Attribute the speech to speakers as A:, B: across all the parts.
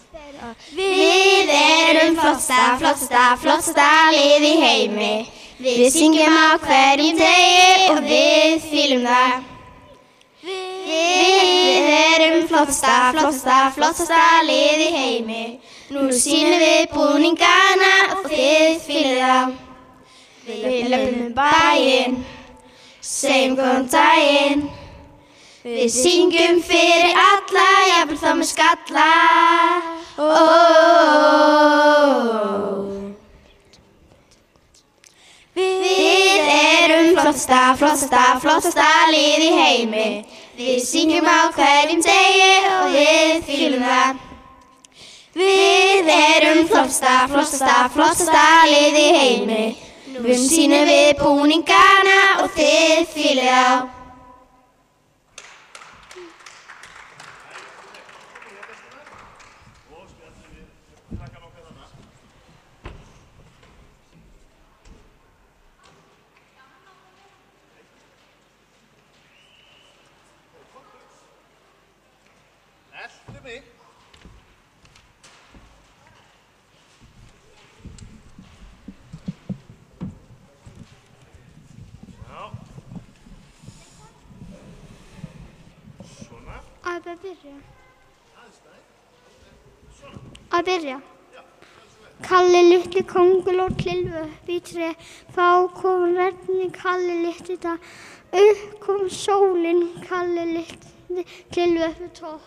A: Við erum flottasta lið í heimi. Við syngjum á hverjum degi og við fílum það. Við erum flottasta lið í heimi. Nú sýnum við búningana og þið fílið það. Við löpum bæinn, segjum góðan daginn. Við syngjum fyrir alla, jafnvel þá með skalla. Við erum flottasta lið í heimi. Við syngjum á hverjum degi og við fílum það. Við erum flottasta lið í heimi. Nú sýnum við búningana og þið fílið á.
B: Að byrja. Kalli litli kónguló klifði upp í tré. Þá kom regn, Kalli litli dag. Upp kom sólin, Kalli litli klifði upp í topp.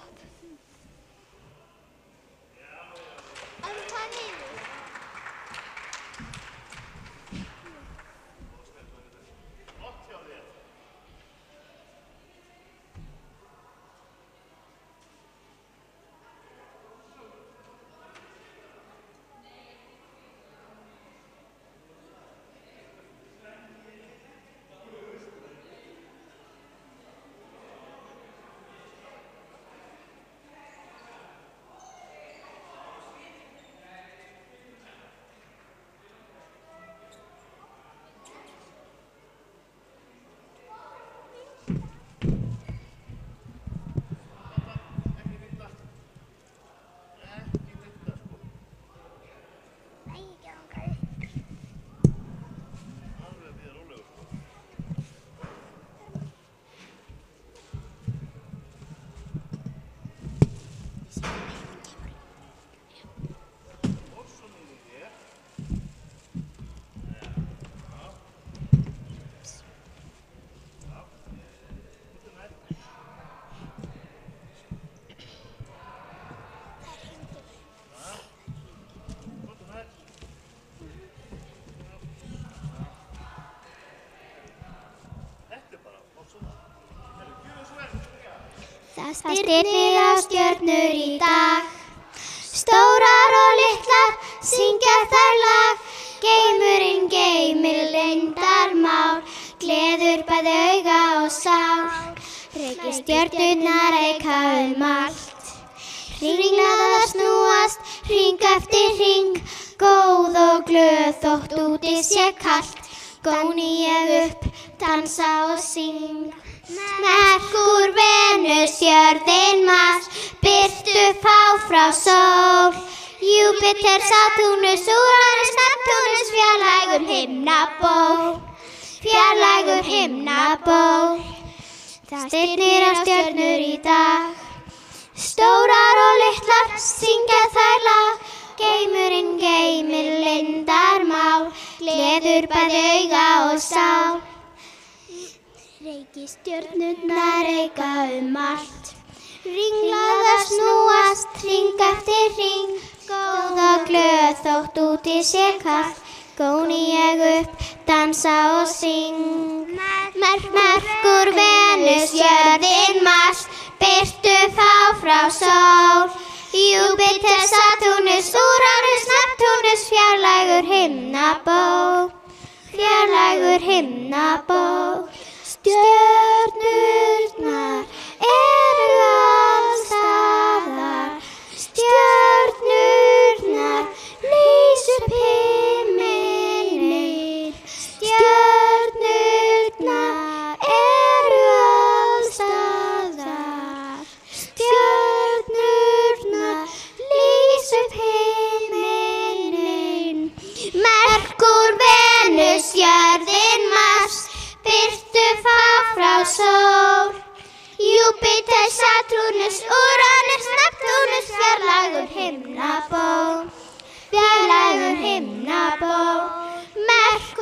A: Það styrnir á stjörnur í dag. Stórar og litlar syngja þær lag. Geimurinn geymir leyndarmál. Gleður bæði auga og sál. Reikistjörnurnar reika allt. Hringlaðar snúast, hring eftir hring. Góð og glöð þótt úti sé kalt. Góni ég upp, dansa og syng. Merkur, Venus, jörðin, Mars, birtu fá frá sól. Júpíter, Satúrnus, Úranus, Neptúnus, fjarlægur himnaból. Fjarlægur himnaból. Það styrnir á stjörnur í dag. Stórar og litlar syngja þær lag. Geimurinn geymir leyndarmál. Gleður bæði auga og sál. Reikistjörnurnar reika allt. Ringlaðar snúast, hring eftir hring. Góð og glöð þótt úti sé kalt. Góni ég upp, dansa og syng. Merkur, Venus, jörðin, Mars, birtu fá frá sól. Júpíter, Satúrnus, Úranus, Neptúnus, fjarlægur himnaból. Fjarlægur himnaból. Stjörnurnar eru alls staðar. Stjörnurnar lýsa upp himininn. Stjörnurnar eru alls staðar. Stjörnurnar lýsa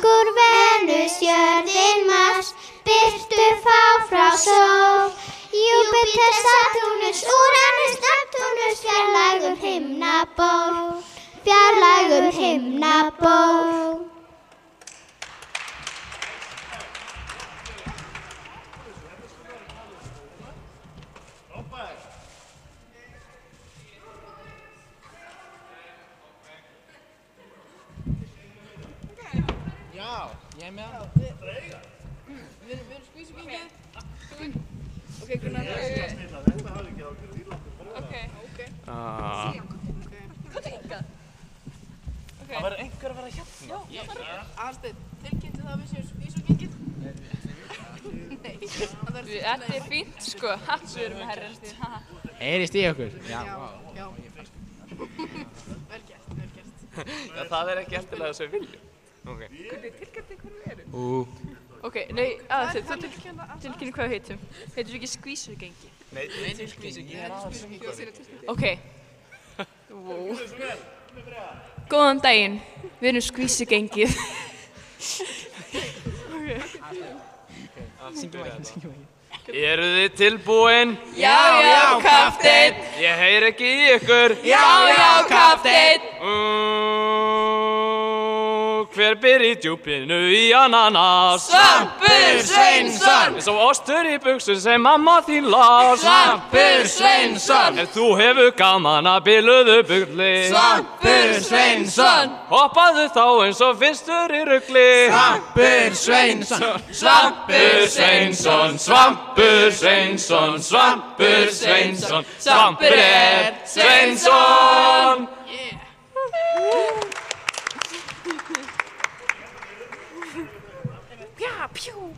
A: Merkur, Venus, jörðin, Mars, birtu fá frá sól. Júpíter, Satúrnus, Úranus, Neptúnus, fjarlægur himnaból, fjarlægur himnaból.
C: Já, ég með hann. Við erum skvísugengið. Ok, Gunnar. Þetta hafi ekki ákveður íláttur. Ok. Hvað er hingað? Það verður einhver að vera hérna. Já, Aðalsteinn, tilkynntu það að við séum skvísugengið? Nei. Þetta er fínt, sko. Við erum herrast í.
D: Heyrist í okkur?
C: Já. Vel gert. Já, það er ekki eftirlega þess að við viljum. Ok. Hvernig tilkynntu hvað við erum? Ok, nei, Aðalsteinn, þú tilkynntu hvað við heitum. Heitum við ekki skvísugengi? Nei, skvísugengi. Ok. Wow. Góðan daginn, við erum skvísugengið.
D: Syngjum ekki.
C: Eruð þið tilbúin?
E: Já, kapteinn.
C: Ég heyr ekki í ykkur.
E: Já, kapteinn.
C: Hver byr í djúpinu í ananas?
E: Svampur Sveinsson.
C: Eins og ostur í buxur sem mamma þín las.
E: Svampur Sveinsson.
C: Ef þú hefur gaman að biluðu bugli.
E: Svampur Sveinsson.
C: Hoppaðu þá eins og fyrstur í rugli.
E: Svampur Sveinsson.
C: Svampur Sveinsson. Svampur Sveinsson. Svampur Sveinsson. Svampur Sveinsson.
E: Ja, pjú.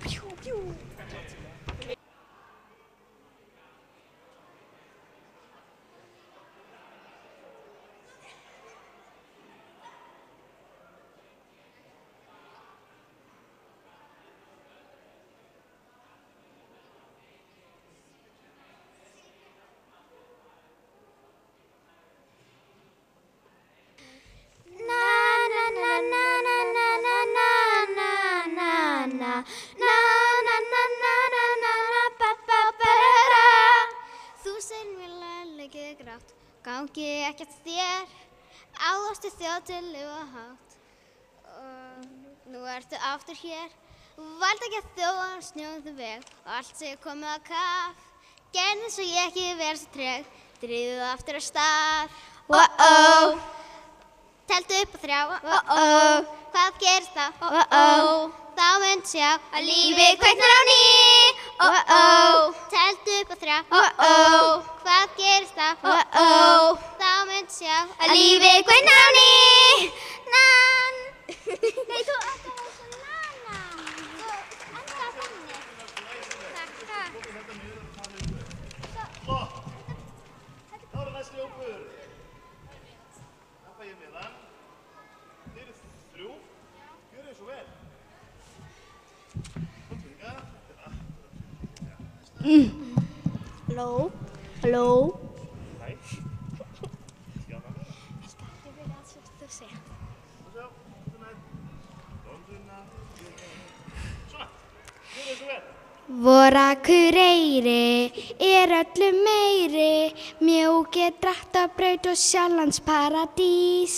A: Þú segir mér laglegið grátt, gangi ekkert þér, áðastu þjóð til lifa hátt. Og nú ertu aftur hér, vald ekki að þjóða snjóðu vel, og allt sé komið á kaf. Gerðu svo ég ekki verð svo treg, dríðu það aftur á stað. Teldu upp á 3, hvað gerist þá? Þá mynd sjá að lífið kveiknar á ný. Teldu upp á 3, hvað gerist þá? Þá mynd sjá að lífið kveiknar á ný. Nei, þú átt að vera svo nana. Þú endað þannig. Takk.
F: Þá er næsti hópur. Það fæ ég með hann. Þið eru 3. Gjörðu þið svo vel.
A: Halló.
F: Hæ. Skjána.
A: Viltu ekki vilja að þú segja?
F: Sjá, Dónduna. Svona. Gjörðu þið svo vel.
A: Vor Akureyri öllu meiri, mjúki Dráttarbraut og Sjálandsparadís.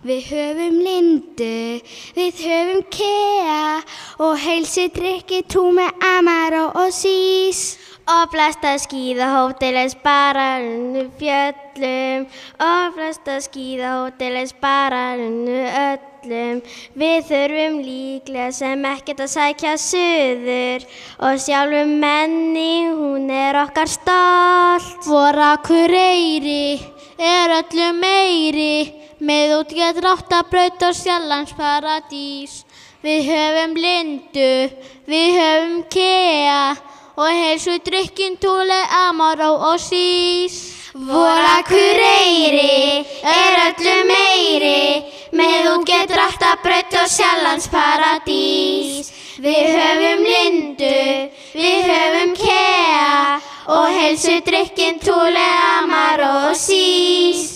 A: Við höfum Lindu, við höfum Kea og heilsudrykkitrú með Amaró og Sís. Og flesta skíðahótelis bara unnu fjöllum, og flesta skíðahótelis bara unnu öllum. Við þurfum líklega sem ekkert að sækja suður, og sjálfum menning, hún okkar stolt. Vor Akureyri öllu meiri, með útgerð Dráttarbraut og Sjálandsparadís. Við höfum Lindu, við höfum Kea og heilsudrykkintúli Amaró og Sís. Vor Akureyri öllu meiri, með útgerð Dráttarbraut og Sjálandsparadís. Við höfum Lindu, við höfum Kea og heilsudrykkintúli Amaró og Sís.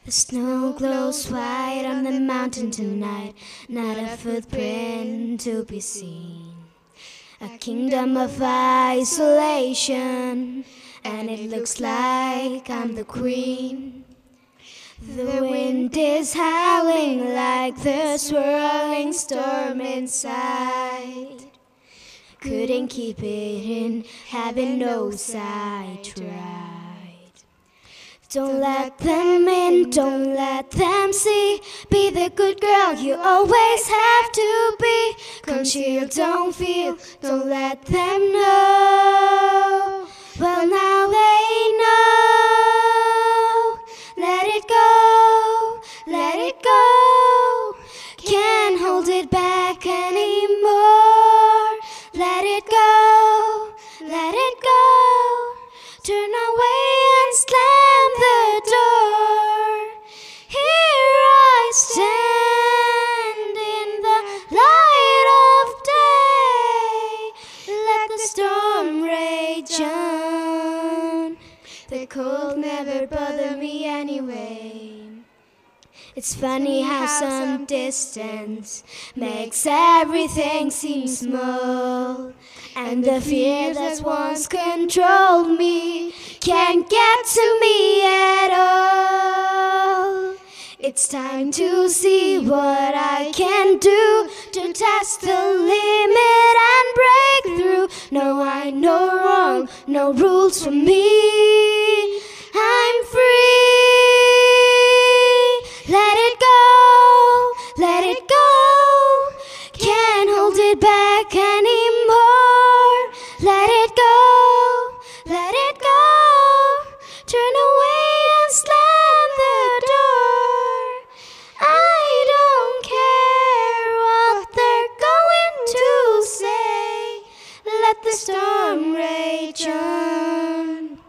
A: The snow glows white on the mountain tonight, not a footprint to be seen. A kingdom of isolation, and it looks like I'm the queen. The wind is howling like the swirling storm inside. Couldn't keep it in, heaven knows I tried. Don't let them in, don't let them see. Be the good girl you always have to be. Conceal, don't feel, don't let them know. Well, now they know. Let it go, let it go. Can't hold it back anymore. Let it go, let it go. Turn away and slam the door. Here I stand in the light of day. Let the storm rage on. The cold never bothered me anyway. It's funny how some distance makes everything seem small. And the fear that once controlled me can't get to me at all. It's time to see what I can do to test the limit and break through. No, I know wrong, no rules for me. I'm free. Let it go, let it go. Can't hold it back anymore. Let it go, let it go. Turn away and slam the door. I don't care what they're going to say. Let the storm rage on.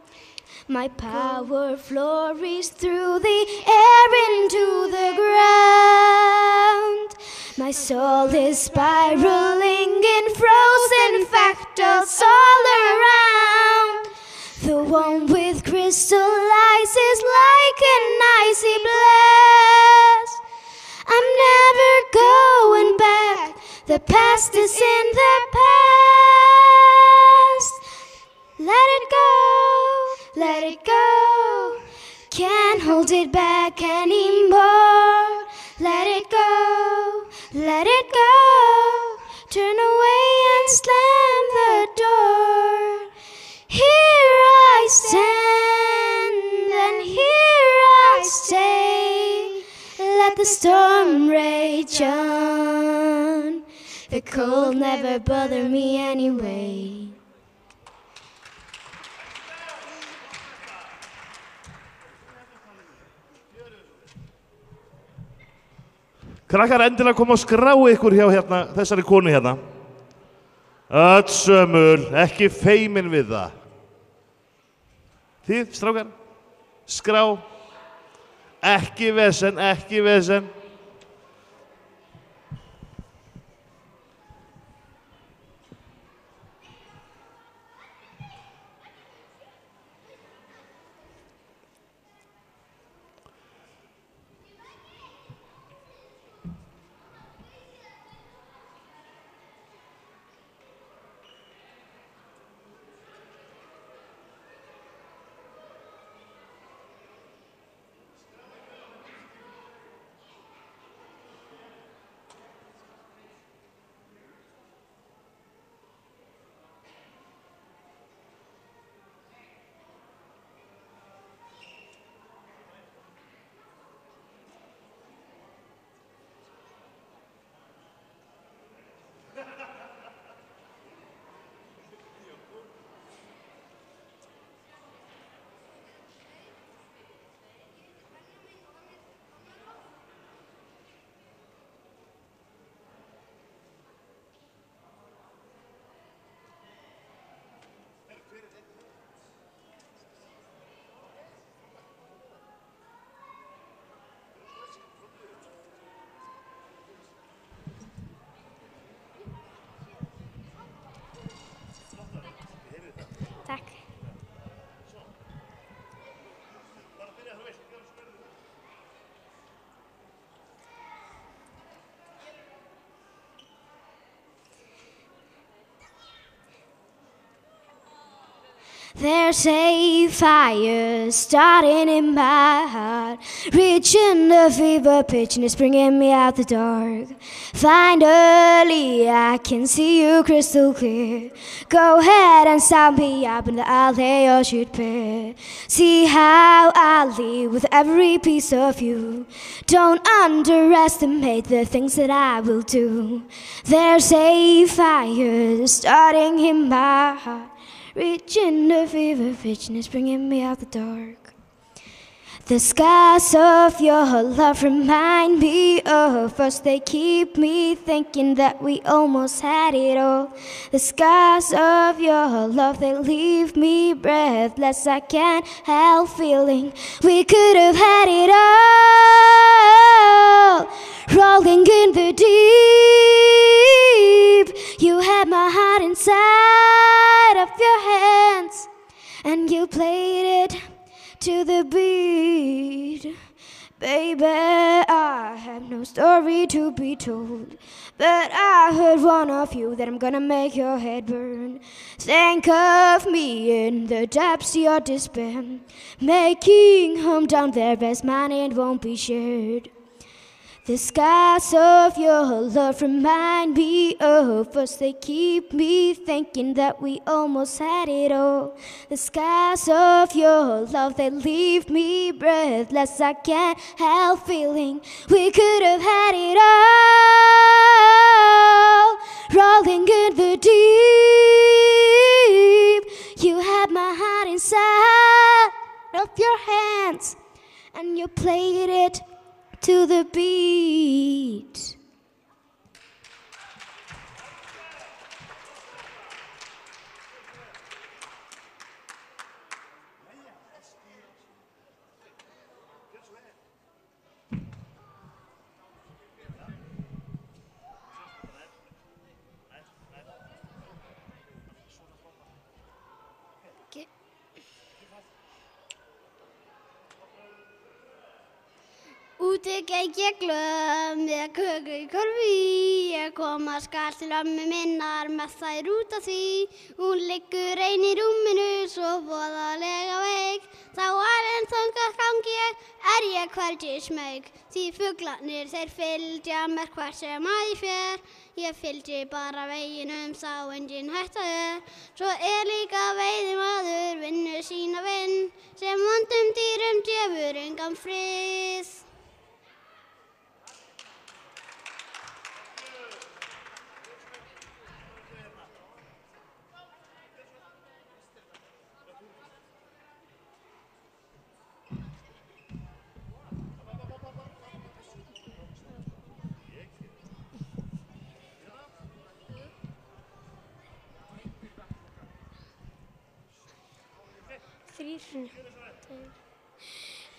A: My power flurries through the air into the ground. My soul is spiraling in frozen fractals all around. The one with crystal eyes is like an icy blast. I'm never going back. The past is in the past. Let it go, let it go. Can't hold it back anymore. Let it go, let it go. Turn away and slam the door. Here I stand and here I stay. Let the storm rage on. The cold never bothered me anyway.
F: Krakkar, endilega koma og skrá ykkur hjá hérna, þessari konu hérna. Öll sömul, ekki feimin við það. Þið, strákar, skrá. Ekki vesen, ekki vesen.
A: There's a fire starting in my heart, reaching the fever pitch and it's bringing me out the dark. Finally, I can see you crystal clear. Go ahead and sound me up and I'll lay your shit bare. See how I leave with every piece of you. Don't underestimate the things that I will do. There's a fire starting in my heart, reaching the fever pitch and it's bringing me out the dark. The scars of your love remind me of us. They keep me thinking that we almost had it all. The scars of your love, they leave me breathless. I can't help feeling we could have had it all. Rolling in the deep, you had my heart inside of your hands, and you played it to the beat. Baby, I have no story to be told, but I heard one of you that I'm gonna make your head burn. Think of me in the depths of your despair, making home down there best mine and won't be shared. The scars of your love remind me of us. They keep me thinking that we almost had it all. The scars of your love, they leave me breathless. I can't help feeling we could have had it all. Rolling in the deep, you had my heart inside of your hands, and you played it to the beat.
B: Úti geng ég glöð með köku í korfi. Ég kom að skal til ömmu minnar með þær út af því. Hún liggur ein í rúminu svo voðalega veik. Þá en þangað gangi ég, ég hvergi smeyk. Því fuglarnir þeir fylgja mér hvert sem að ég fer. Ég fylgdi bara veginum, sá enginn hætta Svo líka veiðimaður vinnur sína vinn, sem vondum dýrum gefur engan frið.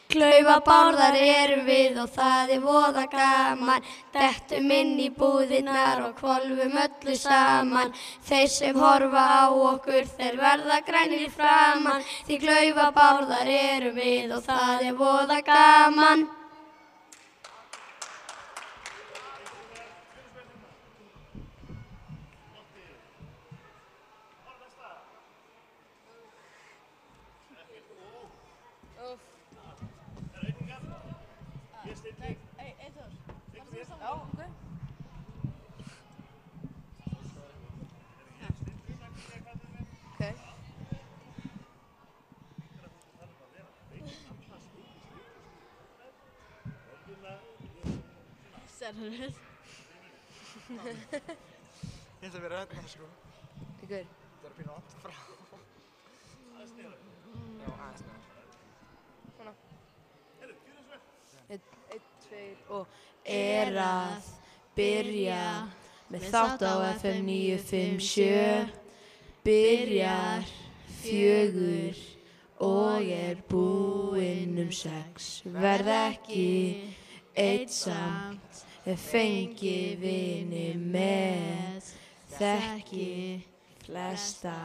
A: Klaufabárðar erum við og það voða gaman. Dettum inn í búðirnar og hvolfum öllu saman. Þeir sem horfa á okkur, þeir verða grænir í framan. Því klaufabárðar erum við og það voða gaman.
C: Ég ætla að vera hérna sko. Ykkur? Það er pínu átt frá. Aðeins neðar. Já, aðeins neðar. Svona. Einn, tveir og að byrja með þátt á FM 957. Byrjar 4 og búinn 6. Verð ekki einn samt. Fengi vini með, þekki flesta,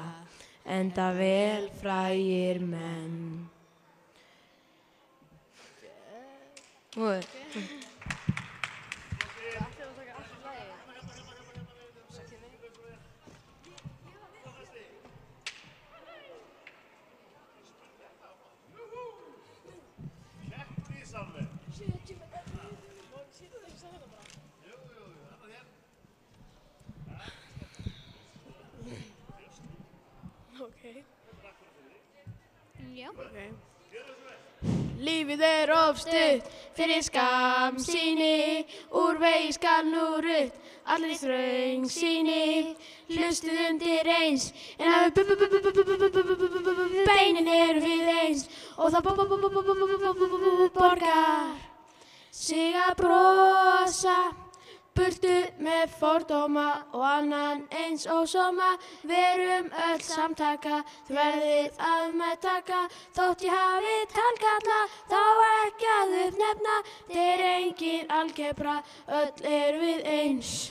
C: enda vel frægir menn.
G: Lífið of stutt fyrir skammsýni, úr vegi skal nú rutt, allir þröng sýni, hlustið undir eins, en að beinin við eins, og það borgar sig að brosa, burtu með fordóma og annan eins ósóma, verum öll samtaka, þú verðið að meðtaka, þótt ég hafi talgalla, þá ekki að uppnefna, þeir engin algebra, öll við eins.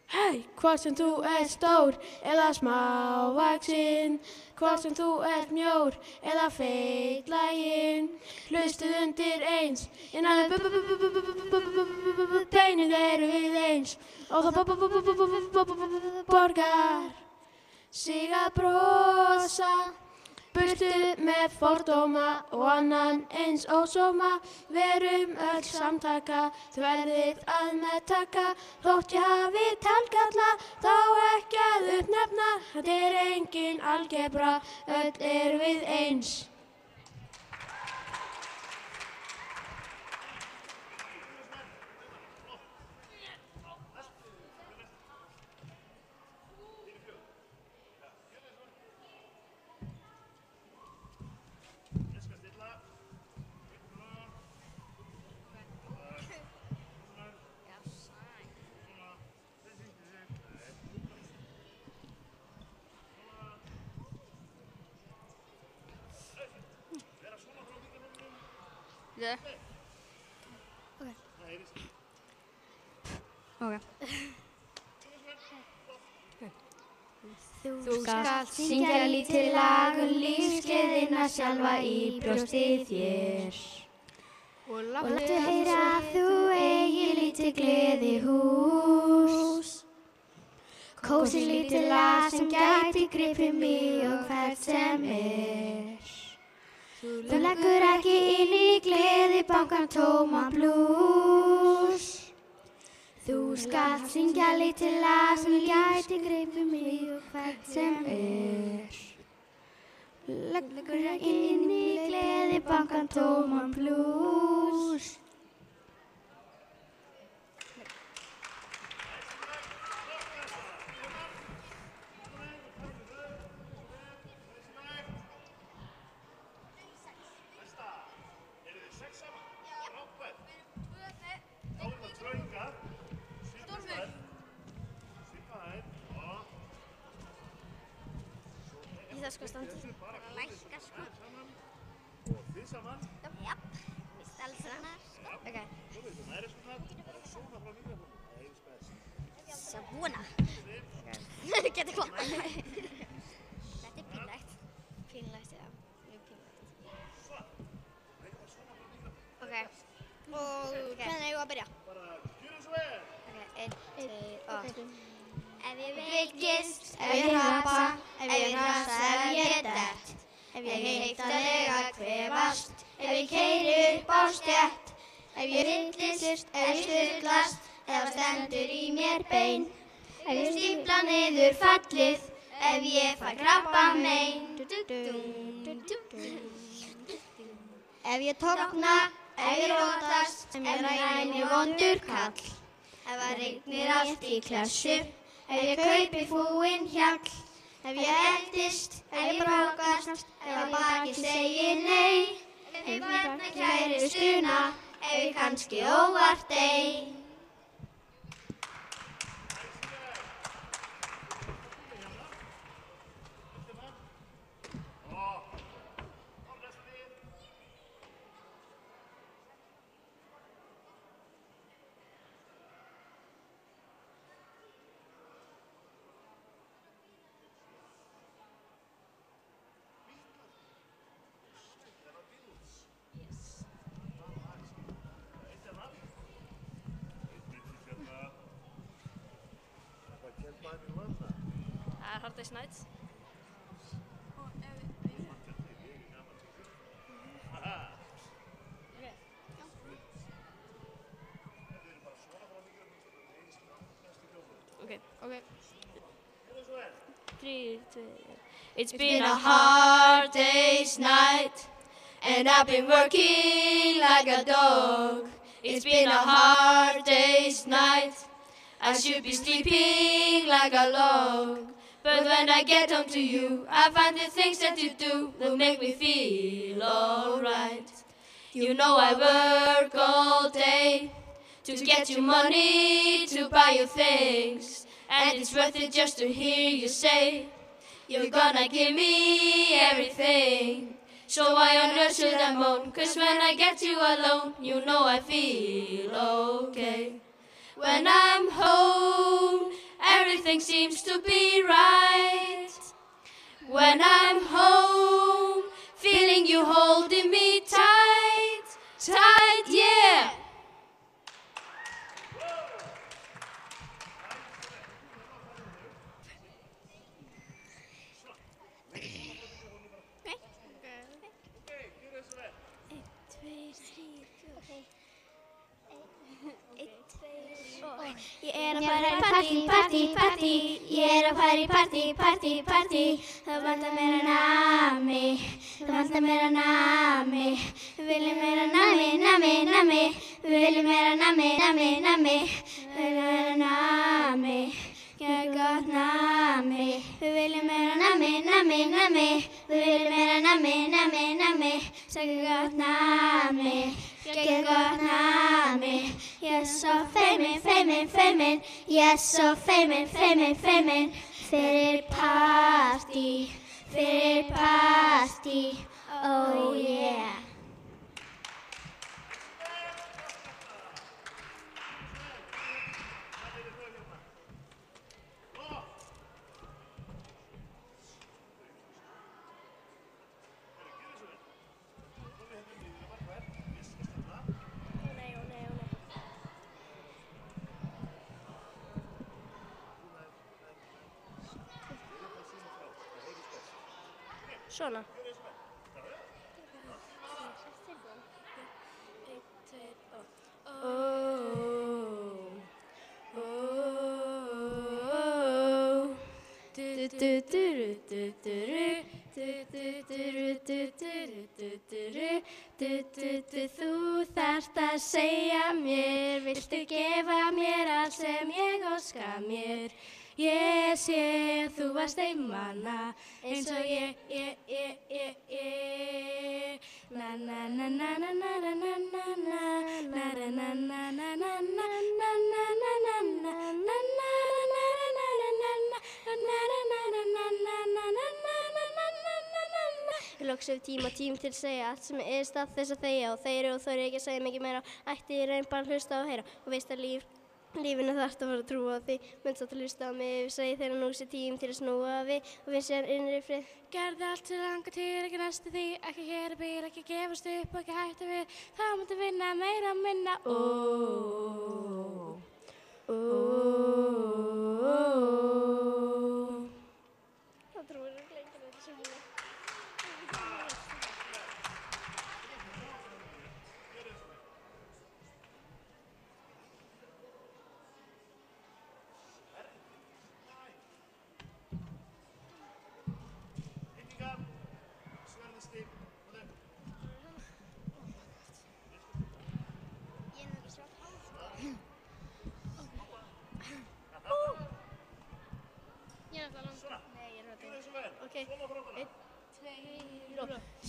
G: Hey, hvort sem þú stór eða smávaxinn, hvort sem þú mjór eða feitlaginn, hlustið undir eins, en að beinin við eins, og það borgar sig að brosa, burtu með fordóma og annan eins ósóma, verum öll samtaka, þú verðið að meðtaka, þótt ég hafi talgalla, þá ekki að uppnefna, þetta engin algebra, öll við eins.
A: Þú skalt syngja lítið lag lífsgleðina sjálfa í brjósti þér og láttu heyra að þú eigi lítið gleðihús. Kósí lítið lag sem gæti gripið mig og hvert sem Þú leggur ekki inn í gleðibankann tóman blús. Þú skalt syngja lítið lag sem gæti gripið mig og hvert sem Leggur ekki inn í gleðibankann tóman blús.
B: Það sko standi. Lækka sko.
F: Og þið saman?
B: Japp. Vist alls saman. Ok.
F: Svo við þú næri svona, bara svona frá mikrofónum. Það er spes.
B: Svona. Getur hvað? Þetta pínlegt. Pínlegt, já. Mjög pínlegt. Ok. Og hvernig eigum við að byrja?
F: Bara, gjörum svo vel.
B: Ok, 1, 2 og... Ef ég
A: Veikist, ef ég hrapa, ef ég hrasa, ef ég dett, ef ég heiftarlega kvefast, ef ég keyri upp á stétt, ef ég villist, ef ég sturlast, eða stendur í mér bein, ef ég stífla niður fallið, ef ég fær krabbamein. Ef ég togna, ef ég rótast, ef ég ræni vondur kall, ef það rignir allt í klessu, ef ég kaupi fúinn hjall, ef ég eldist, ef ég brákast, ef að baki segir nei, ef ég verð kæri stuna, ef ég kannski óvart ein.
C: Það er Hardest Nights. Okay. 3, 2, 1. It's been a hard day's night.
G: And I've been working like a dog. It's been a hard day's night. I should be sleeping like a log. But when I get home to you, I find the things that you do will make me feel alright. You know I work all day to get you money to buy you things. And it's worth it just to hear you say you're gonna give me everything. So why on earth should I moan? 'Cause when I get you alone, you know I feel okay. When I'm home, everything seems to be right. When I'm home, feeling you holding me tight, tight, yeah.
A: Ég er að fara í partí, partí, partí. Ég er að fara í partí, partí, partí. Það vantar meira nammi, það vantar meira nammi. Við viljum meira nammi, nammi, nammi. Við viljum meira nammi, nammi, nammi. Við viljum meira nammi, gott nammi. Við viljum meira nammi, nammi, nammi. Við viljum meira nammi, nammi, nammi. Sækja gott nammi. Get gott nammi. Ég er svo feimin, feimin, feimin. Ég er svo feimin, feimin, feimin. Fyrir partí, fyrir partí. Oh yeah.
G: Svona.
A: Þú þarft að segja mér, viltu gefa mér allt sem ég óska mér. Ég sé að þú varst einmana eins og ég. Na na na na na na na na na na na na na na na Loks hefur tím til að segja allt sem er stað þess að þegja og þeir og þau ekki að segja mikið meira. Ætti í raun bara að hlusta og heyra og veist að lífinu þarft að fara að trúa því. Mynd svo til að hlusta á mig, við segi þeirra nú sé tím til að snúa við og við sér innri frið. Gerði allt til langa til, ekki næstu því, ekki gera bíl, ekki gefast upp og ekki hætta við. Þá máttu vinna meira og minna. Það trúir ekki lengur þetta sem hún.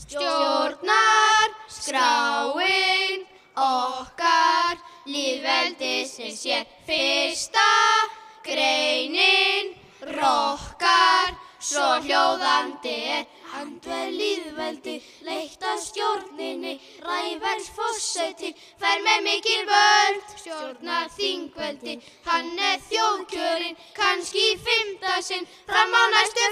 A: Stjórnarskráin okkar lýðveldisins er fyrsta greinin rokkar svo hljóðandi er andvel lýðveldi leitt af stjórninni ræðverðs forseti fær með mikil völd stjórnar þingveldi hann er þjóðkjörinn kannski í 5. sinn fram á næstu öld.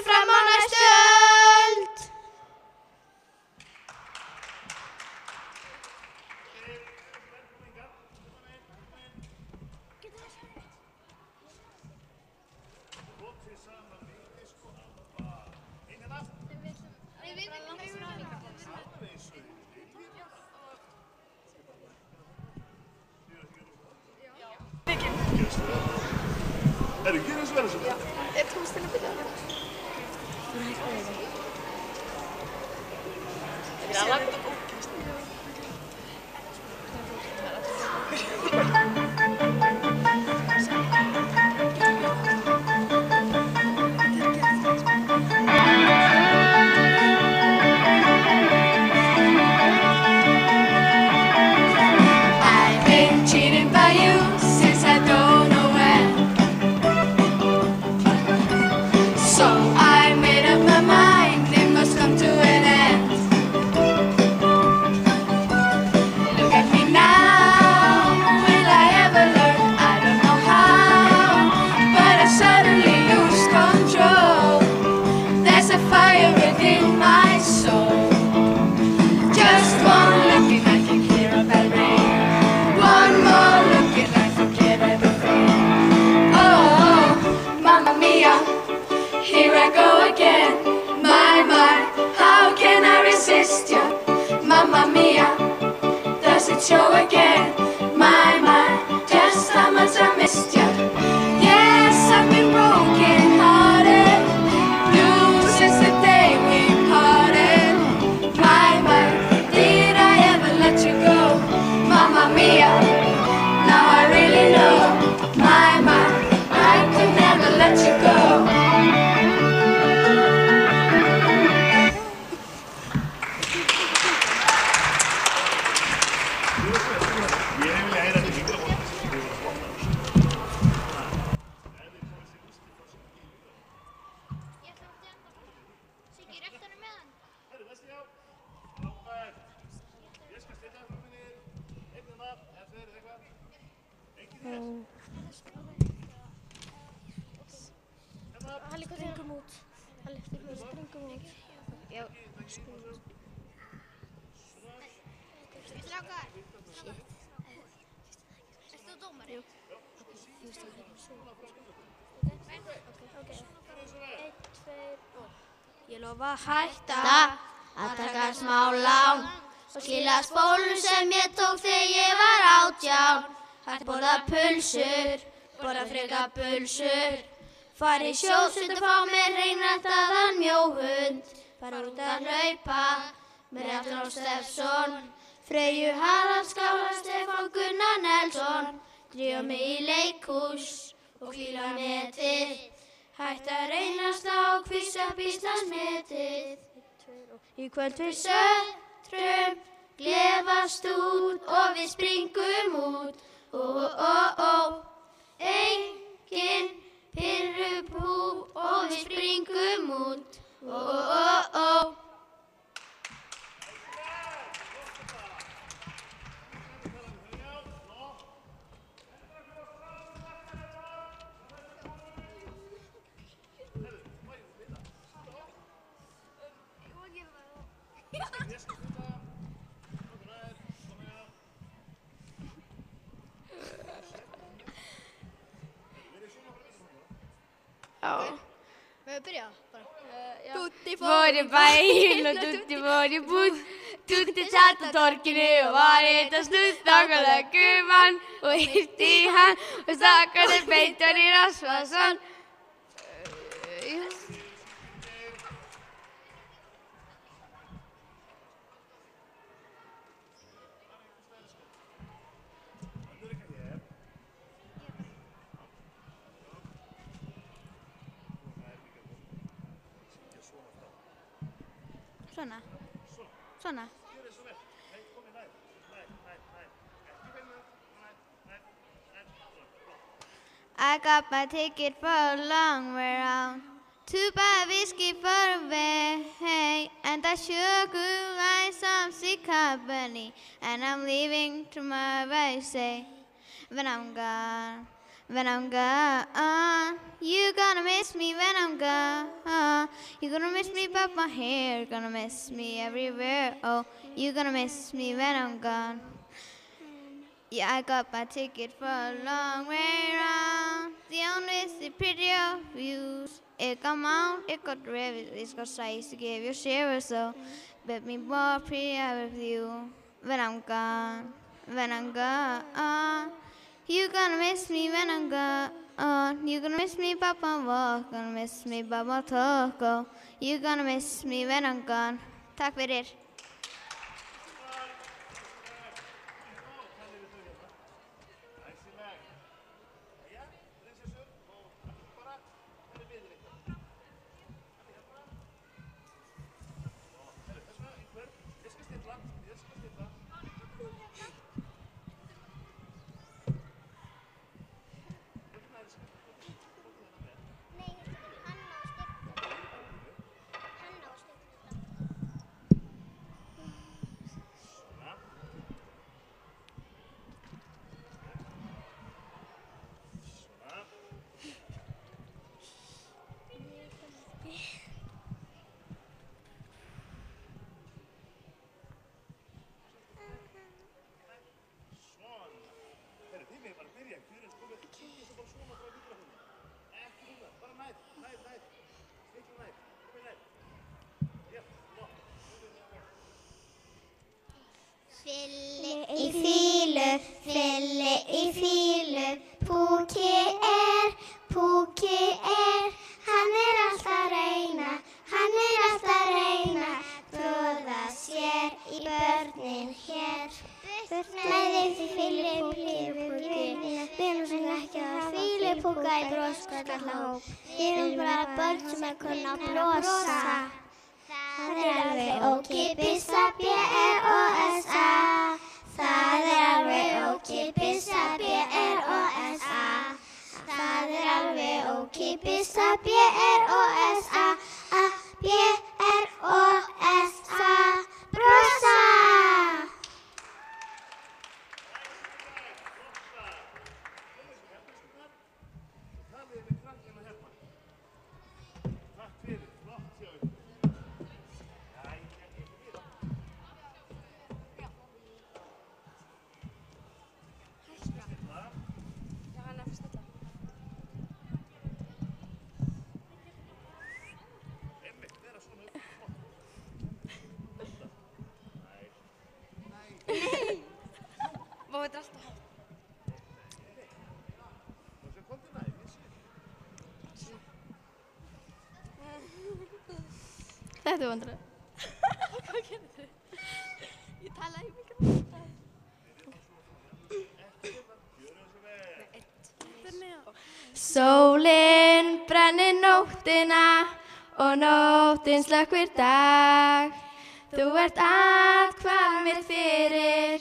F: Herru, gera þessu verður sem það.
C: Er Tómas til að byrja það? Það er að landa ókvæmst.
B: Halli, hvað springum út? Halli, springum út. Já. Strákar. Ert þú dómari? Jú. Ok. 1, 2 og...
A: Ég lofa að hætta að taka smá lán og skila spólum sem ég tók þegar ég var 18. Hætt borða pulsur, borða frekar pulsur. Fari í sjósund og fá mér hreinræktaðan mjóhund. Fara út að hlaupa með Rafn Stefnsson. Freyju Haraldskála, Stefán Gunnar Nelsson. Drífa mig í leikhús og hvíla netið. Hætt að reynast á Quiz-Up Íslandsmetið. Í kvöld við sötrum, glefast út og við springum út. Engin pirrupú og við springum út.
B: Við byrja bara.
G: Tutti fór í bæinn og Tutti fór í búð. Tutti satt á torginu og var eitt að snudd. Þangað lögum hann og hirti í hann og stakkaði beitar í Rasvason.
A: Svona. Svona. I got my ticket for a long way round. 2 buy whiskey for a way, and I sure could like some sick company. And I'm leaving to my way, say, when I'm gone. When I'm gone, you're gonna miss me when I'm gone. You're gonna miss me but my hair, you're gonna miss me everywhere. Oh, you're gonna miss me when I'm gone. Yeah, I got my ticket for a long way round. The only the prettier views. It come out, it got reviews, it's got size to give you share so. But me more prettier with you when I'm gone. When I'm gone. You're gonna miss me when I'm gone. You're gonna miss me by my walk. Gonna miss me by my talk. Oh, you're gonna miss me when I'm gone. Takk fyrir. Filli í fílu, Púki er, hann er alltaf að reyna, tróða sér í börnin hér. Með því Filli, Púki, við erum sem ekki að Filli, Púka í broskallahóp. Við erum bara börn sem er kunna að brosa. Það er alveg ókeypis að B-R-O-S-A. Það er alveg ókeypis að B-R-O-S-A. Það er alveg ókeypis að B-R-O-S-A. B-R-O-S-A. Brosa! Þetta er vandræði.
G: Hvað gerir þið? Ég talaði í mikrofónum.
H: Sólin brennir nóttina og nóttin slökkvir dag. Þú ert allt hvað mér fyrir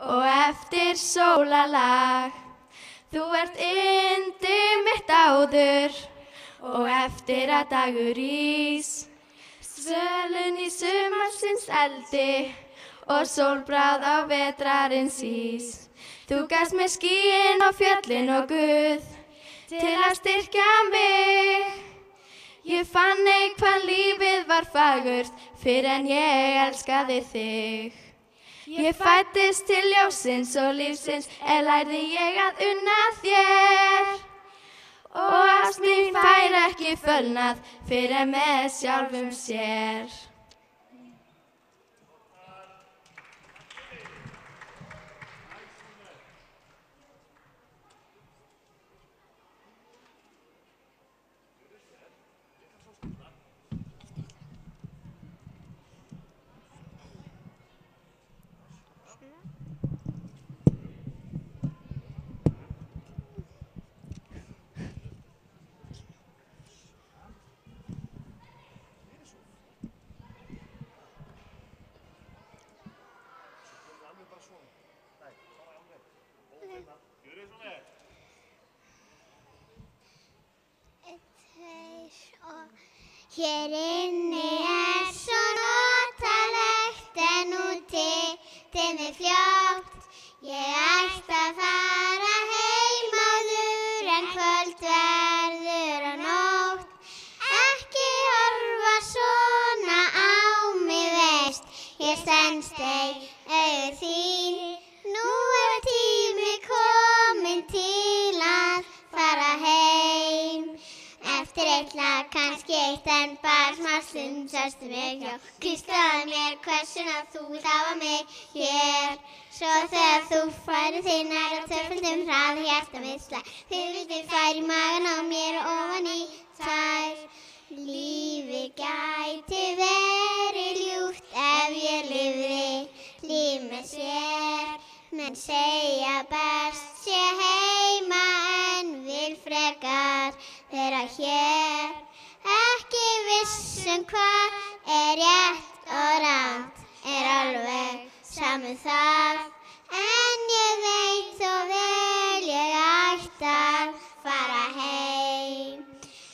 H: og eftir sólarlag. Þú ert yndið mitt áður og eftir að dagur rís. Svölun í sumarsins eldi og sólbráð á vetrarins ís. Þú gafst mér skýin og fjöllin og Guð til að styrkja mig. Ég fann hvað lífið var fagurt fyrr en ég elskaði þig. Ég fæddist til ljósins og lífsins lærði ég að unna þér. Og ást mín fær ekki fölnað fyrr en með sjálfum sér.
B: Hér inni svo notalegt en úti dimmir fljótt. Ég ætti að fara heim áður en kvöld verður og nótt. Ekki horfa svona á mig veist, ég stendst augu þín. Nú tími kominn til að fara heim. Eftir lag, kannski eitt en bara smá stund sástu mig hjá. Hvíslaðu mér hversuna þú vilt hafa mig hér. Svo þegar þú færir þig nær á tvöföldum hraða hjarta mitt slag. Þið vildi færi magan á mér og ofan í tær. Lífið gæti verið ljúft ef ég lifði líf með sér. Menn segja best sé heima en vil frekar vera hér. Ekki viss hvað rétt og rangt alveg saman það. En ég veit þó vel ég ætti að fara heim.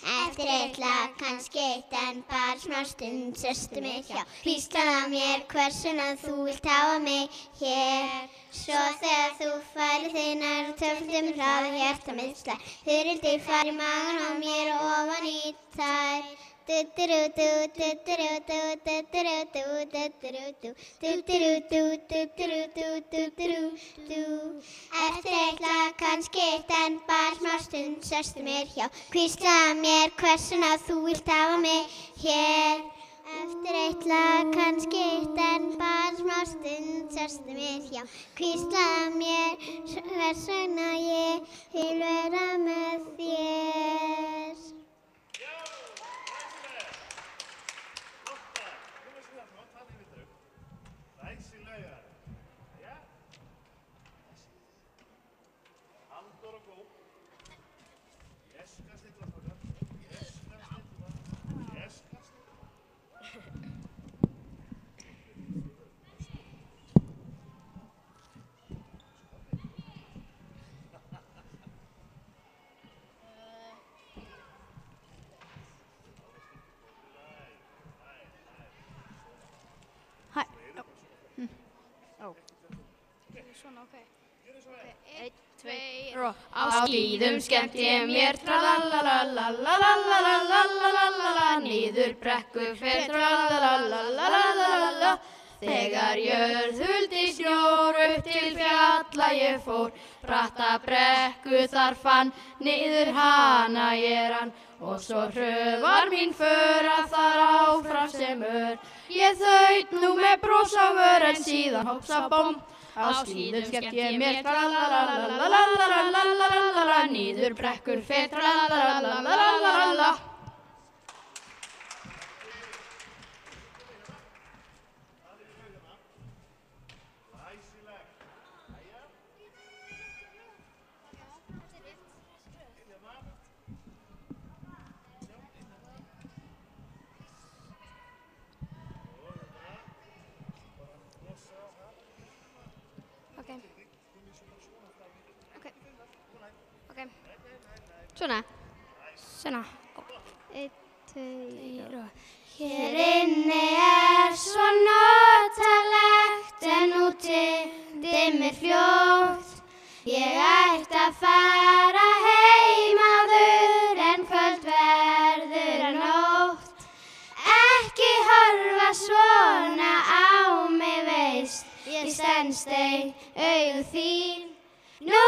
B: Eftir lag, kannski eitt en bara smá stund sástu mig hjá. Hvíslaðu mér hversuna þú vilt hafa mig hér. Svo þegar þú færir þig nær á tvöföldum hraða hjarta mitt slag. Þurrildið fari magan á mér og ofan í tær. Eftir lag, kannski eitt en bara smá stund sástu mér hjá. Hvíslaðu mér hversuna þú vilt hafa mig hér. Eftir lag, kannski eitt en bara smá stund sástu mér hjá. Hvíslaðu mér hvers vegna ég vil vera með þér.
H: Á skíðum skemmt ég mér tralalalalalalalalalalala. Niður brekku fer tralalalalalalalala. Þegar jörð huldi snjór upp til fjalla ég fór. Bratta brekku þar fann, niður hana ég rann. Og svo hröð var mín för að þar áfram sem ör. Ég þaut nú með bros á vör en síðan hopsa bóm. Á skíðum skemmt ég mér tralalalalalalalala. Niður brekkur fer tralalalalalalalala.
B: Svona.
H: Svona.
B: 1, 2 og...
A: Hér inni svo notalegt en úti dimmir fljótt. Ég ætti að fara heim áður en kvöld verður að nótt. Ekki horfa svona á mig veist, ég stend stein augu þín. Nú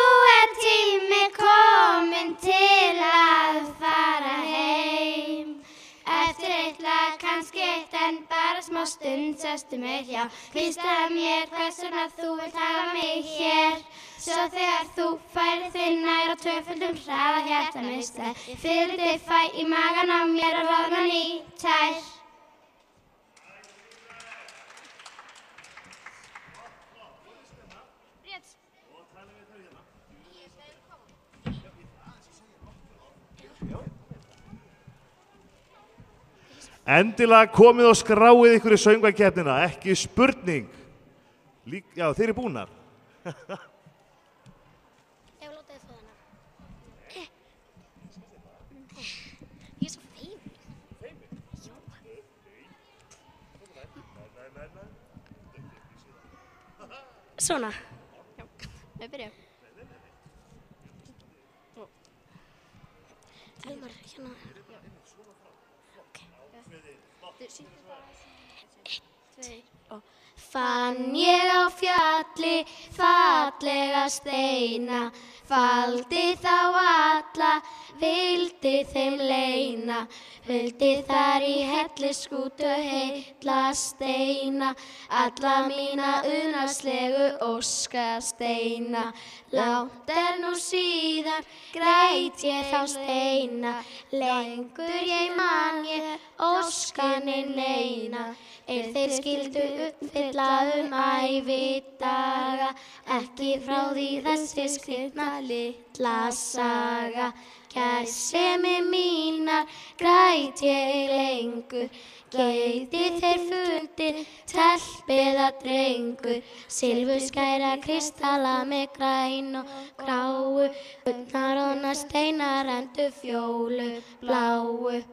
A: tími kominn til að fara heim. Eftir eitt lag, kannski eitt en bara smá stund sestu mér hjá. Hvíslaðu mér hvers vegna þú vilt hafa mig hér. Svo þegar þú færir þig nær á tvöföldum hraða hjarta mitt ég fyrir þig fæ í magan á mér og roðna í tær.
F: Endilega komið og skráið ykkur í söngvakeppnina, ekki spurning. Já, þeir eru búnar.
B: Ég vil láta þið fá hana. Ég svo feimin. Feimin? Já. Svona. Já, við byrjum. Elmar, hérna.
A: Fann ég á fjalli fallega steina, faldi þá alla, vildi þeim leyna, huldi þar í hellisskútu heilla steina, alla mína unaðslegu óskasteina. Langt nú síðan græt ég þá steina, lengur ég man ég óskanin leyna. Þeir skildu uppfylla ævidaga, ekki frá því þessi skrýtna litla saga. Kærsemi mínar græt ég lengur, geiði þeir fundir, telpiða drengur. Silfurskæra kristalla með græn og gráu, gullnar steinar endur fjólu bláu.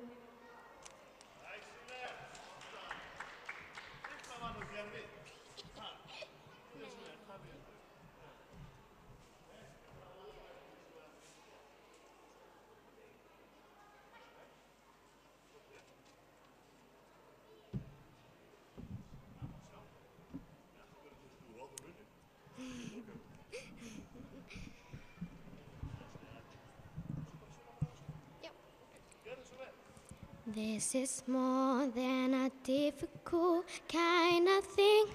B: This is more than a difficult kind of thing.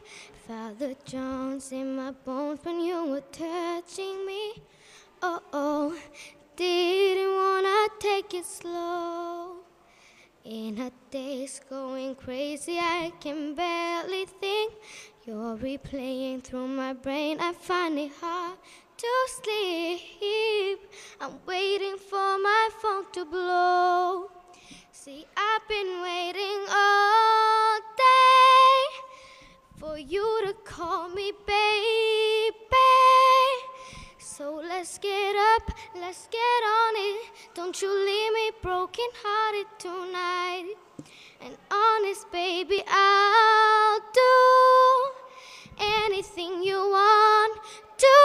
B: Felt the Jones in my bones when you were touching me. Oh, didn't wanna take it slow. In a daze going crazy, I can barely think. You're replaying through my brain, I find it hard to sleep. I'm waiting for my phone to blow. See, I've been waiting all day for you to call me baby. So let's get up, let's get on it. Don't you leave me broken hearted tonight. And honest baby, I'll do anything you want to.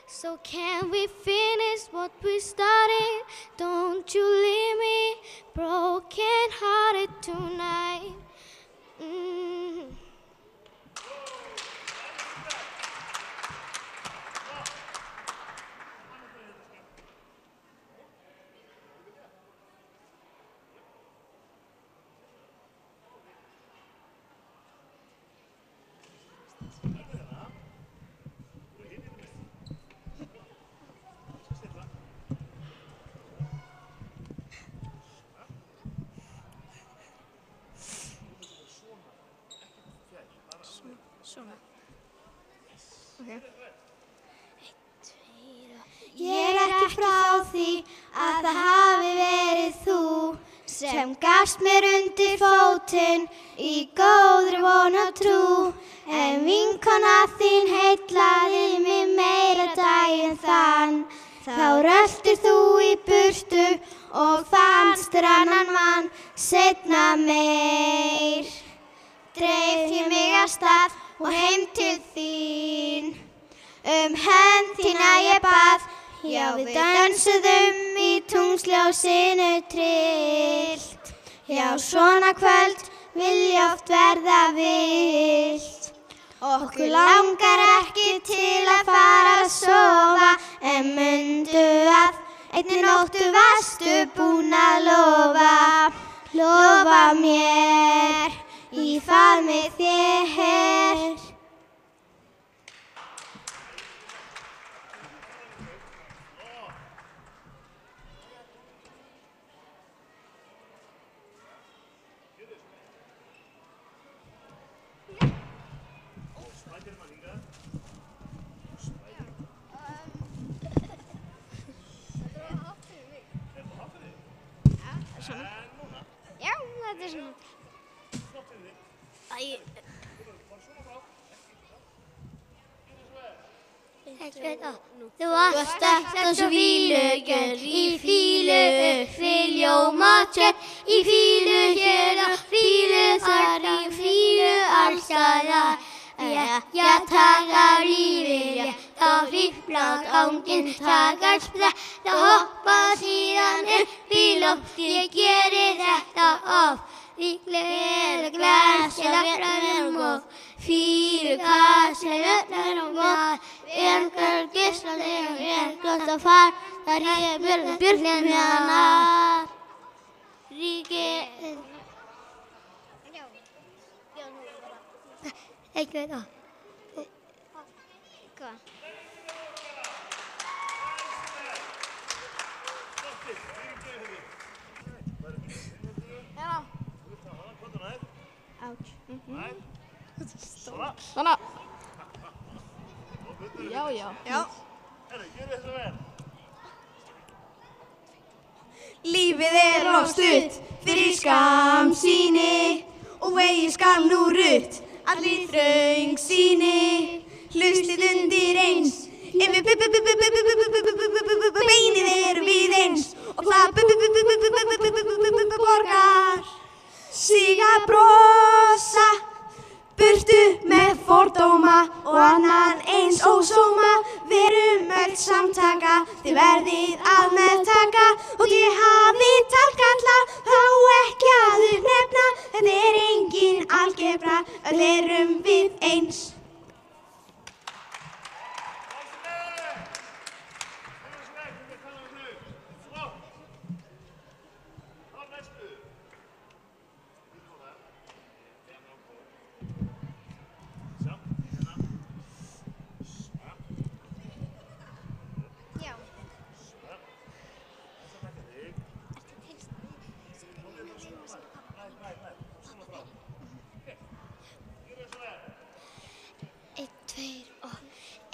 B: So can we finish what we started? Don't you leave me broken hearted tonight.
A: Okay. Ég ekki frá því að það hafi verið þú sem gafst mér undir fótinn í góðri von og trú. En vinkona þín heillaði mig meira daginn þann Þá röltir þú í burtu og fannst annan mann seinna meir. Dreif ég mig af stað og heim til þín. Hönd þína ég bað, já við dönsuðum í tunglsljósinu tryllt. Já svona kvöld vilja oft verða villt. Okkur langar ekki til að fara að sofa, en mundu að einni nóttu varstu búin að lofa mér í faðmi þér. Já, þetta svona. Þú varst alltaf svo fílugjörn, í fílu uppi ljómatjörn, í fílu hér og fílu þar, í fílu alls staðar. Já, taka lífið, þá hriflað ánginn, taka sprett og hoppa síðan upp í loft. Ég geri þetta oft, líklega glæs eða verðum og fílu kassi verðum og Björgur gislandi og Björgast að far, þar ég björninn meðanar. Ríkið... Ekki veit það. Hvað?
C: Svona. Já.
F: Herru, gjörðu þetta vel.
I: Lífið of stutt fyrir skammsýni og vegi skal nú rutt allir þröngsýni. Hlustið undir eins, yfir beinið við eins og það borgar sig að brosa. Burtu með fordóma og annan eins ósóma. Verum öll samtaka, þið verðið að meðtaka. Og ég hafi talkalla, þá ekki að uppnefna. Þetta engin algebra, öll erum við eins.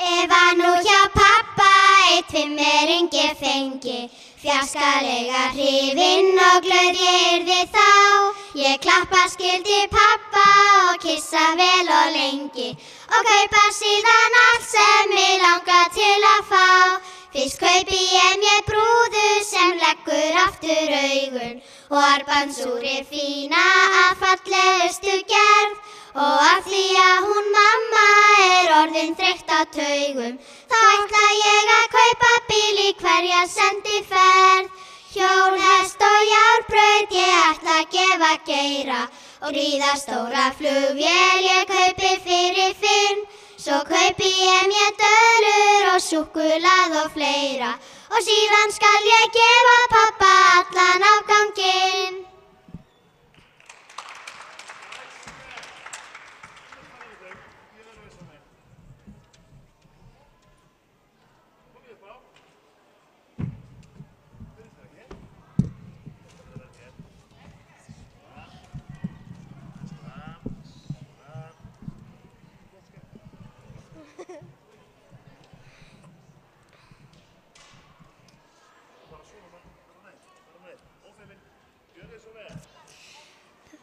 A: Ef að nú hjá pappa eitt fimmeringi fengi, fjarskalega hrifinn og glöð ég yrði þá. Ég klappa skildi pappa og kissa vel og lengi og kaupa síðan allt sem mig langar til að fá. Fyrst kaupi ég mér brúðu sem leggur aftur augun og armbandsúri fína af fallegustu gerð. Og af því að hún mamma orðin þreytt á taugum, þá ætla ég að kaupa bíl í hverja sendiferð. Hjól, hest og járnbraut ég ætla að gefa geyra og ríða stóra flugvél ég kaupi fyrir Finn. Svo kaupi ég mér döðlur og súkkulaði og fleira og síðan skal ég gefa pappa allan afganginn.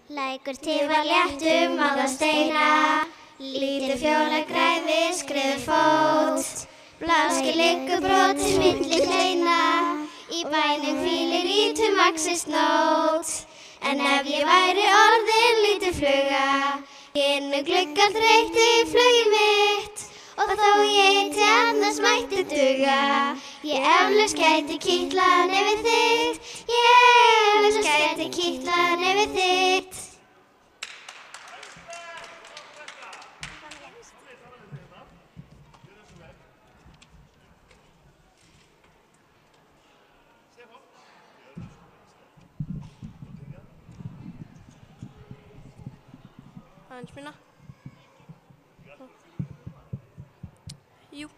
A: Lækur tifar léttum á það steina, lítið fjóla græði skriður fót. Bláskil liggur brotið milli kleina, í bænum hvílir rítum vaxist nót. En ef ég væri orðin lítil fluga, inn glugga þreytti flugið mitt, og þó ég heiti annars mætti duga. Ég eflaust gæti kitlað nefið þitt, ég eflaust gæti kitlað nefið þitt.
H: Aðeins minna. Jú.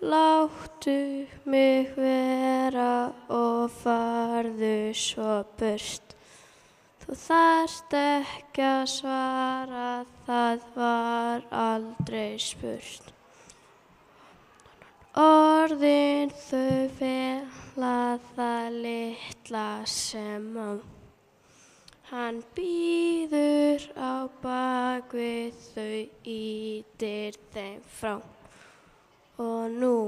H: Láttu mig vera og farðu svo burt. Þú þarft ekki að svara, það var aldrei spurt. Orðin þau fela það litla sem á. Hann bíður á bak við þau, ýtir þeim frá. Og nú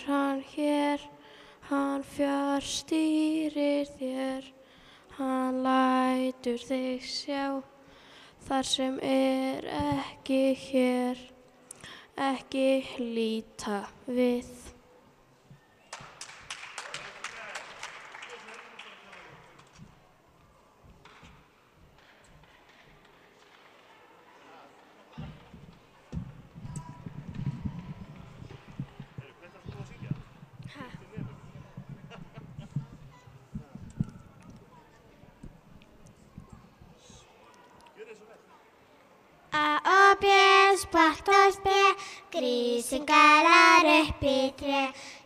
H: hann hér, hann fjárstýrir þér. Hann lætur þig sjá, þar sem ekki hér, ekki líta við.
A: A og B, spott og spe, grísinn galar upp í tré.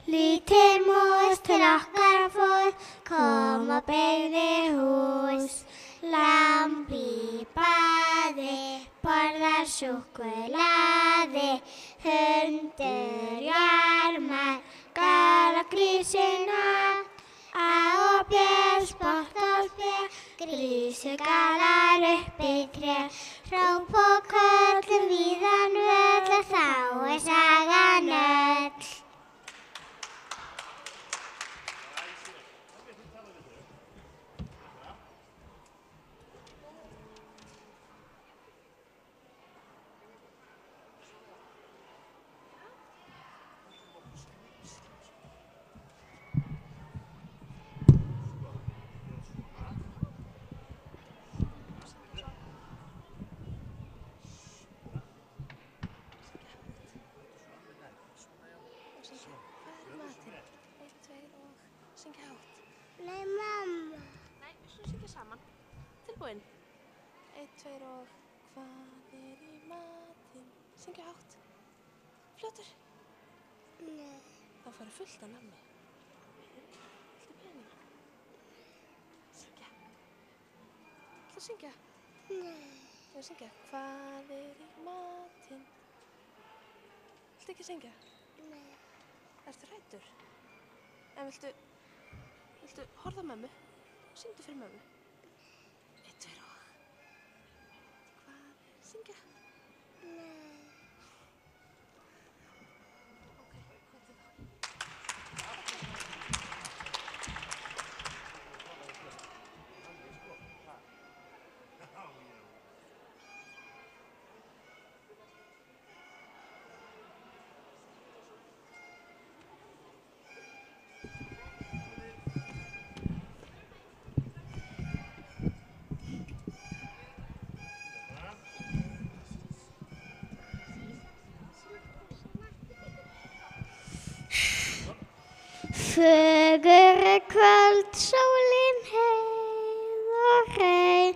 A: Lítil mús til okkar fór, kom og byggði hús. Lamb í baði, borðar súkkulaði. Hundur jarmar, gala grísinn hatt. A og B, spott og spe, grísinn galar upp í tré. Hróp og köllum víðan völl, þá sagan öll.
H: Nei, mamma. Nei, við skulum syngja saman. Tilbúin. 1, 2 og hvað í matinn? Syngja hátt. Fljótur.
A: Nei.
H: Þá farið fullt af nammi. Viltu peninga? Syngja. Viltu að syngja?
A: Nei.
H: Ég vil syngja. Hvað í matinn? Viltu ekki syngja?
A: Nei.
H: Ertu hræddur? En viltu horfa á mömmu? Syngdu fyrir mömmu. 1, 2 og hvað? Syngja?
A: Nei.
H: Ok, hvað þá?
A: Fögur kvöld, sólin heið og hrein.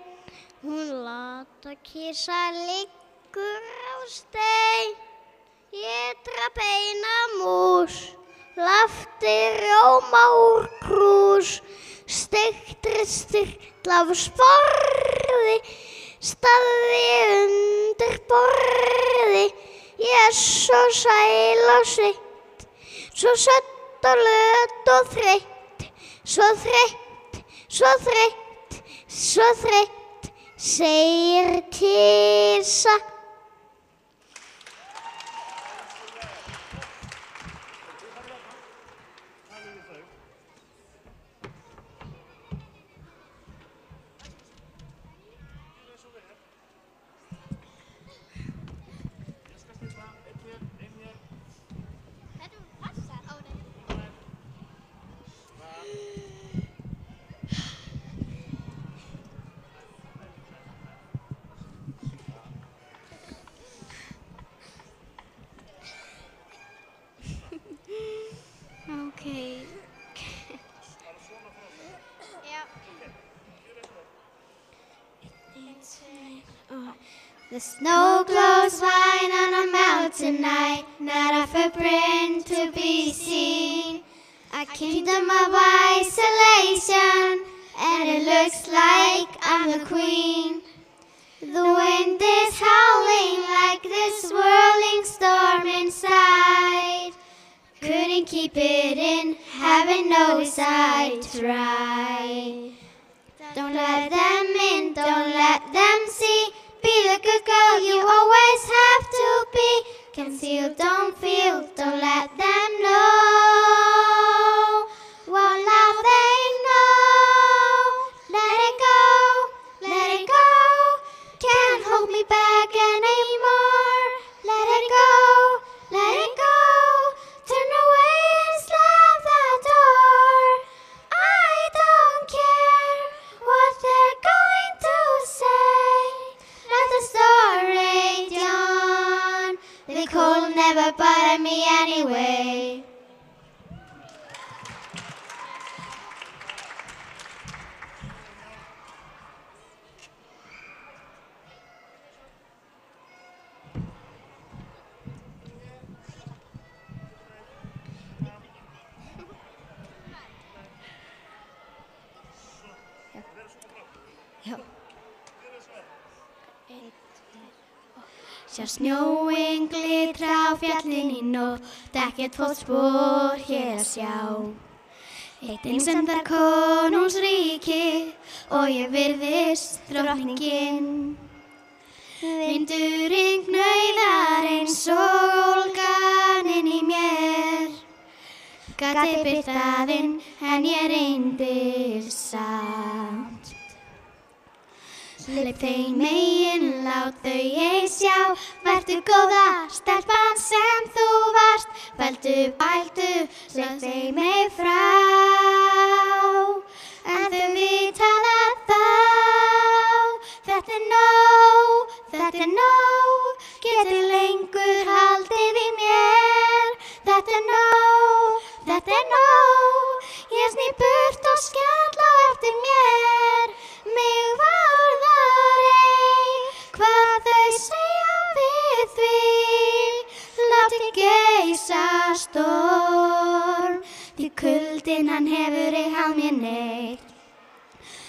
A: Hún láta kisa liggur á stein. Ég drap eina mús, lafti rjóma úr krús. Steiktri stirtl af sporði, staði undir borði. Ég er svo sæl og sveitt, svo södd og löt og þreytt, svo þreytt, svo þreytt, svo þreytt,
B: segir kisa.
A: Okay. The snow glows white on a mountain night, not a footprint to be seen. A kingdom of isolation, and it looks like I'm the queen. The wind is howling like this whirling storm inside. Couldn't keep it in, haven't noticed I tried. Don't let them in, don't let them see. Be the good girl you always have to be. Conceal, don't feel, don't let them know. Won't laugh, they know. Let it go, let it go. Can't hold me back anymore. Let it go, let it go. Turn away and slam the door. I don't care what they're going to say. Let the storm rage on. The cold never bothered me anyway. Sjá snjóinn glitra á fjallin í nótt, ekkert fótspor hér að sjá. Eitt einsemdar konungsríki og ég virðist drottningin. Vindurinn gnauðar eins og ólgan inn í mér. Gat ég birt það inn en ég reyndi samt. Hleyp þeim megin, lát þau ég sjá. Vertu góða stelpan sem þú varst. Vældu, bældu, slegð þeim mig frá. En þau vita það þá. Þetta er nóg. Geti lengur haldið í mér. Þetta er nóg. Ég sný burt og skell á eftir mér. Mig varðar ei hvað þau segja við því. Láti geisa storm, því kuldinn hann hefur ei háð mér neitt.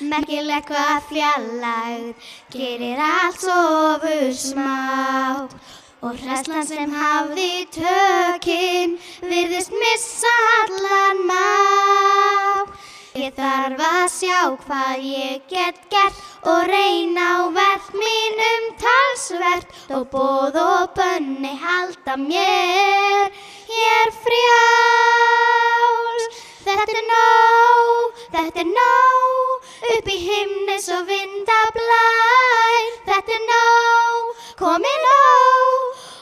A: Merkileg hvað fjarlægð gerir allt ofursmátt. Og hræðslan sem hafði tökin virðist missa allan mátt. Ég þarf að sjá hvað ég get gert og reyna á verk mín talsvert. Og boð og bönni halda mér, ég frjáls. Þetta er nóg, upp í himni svo vinda blær. Þetta er nóg, komið nóg,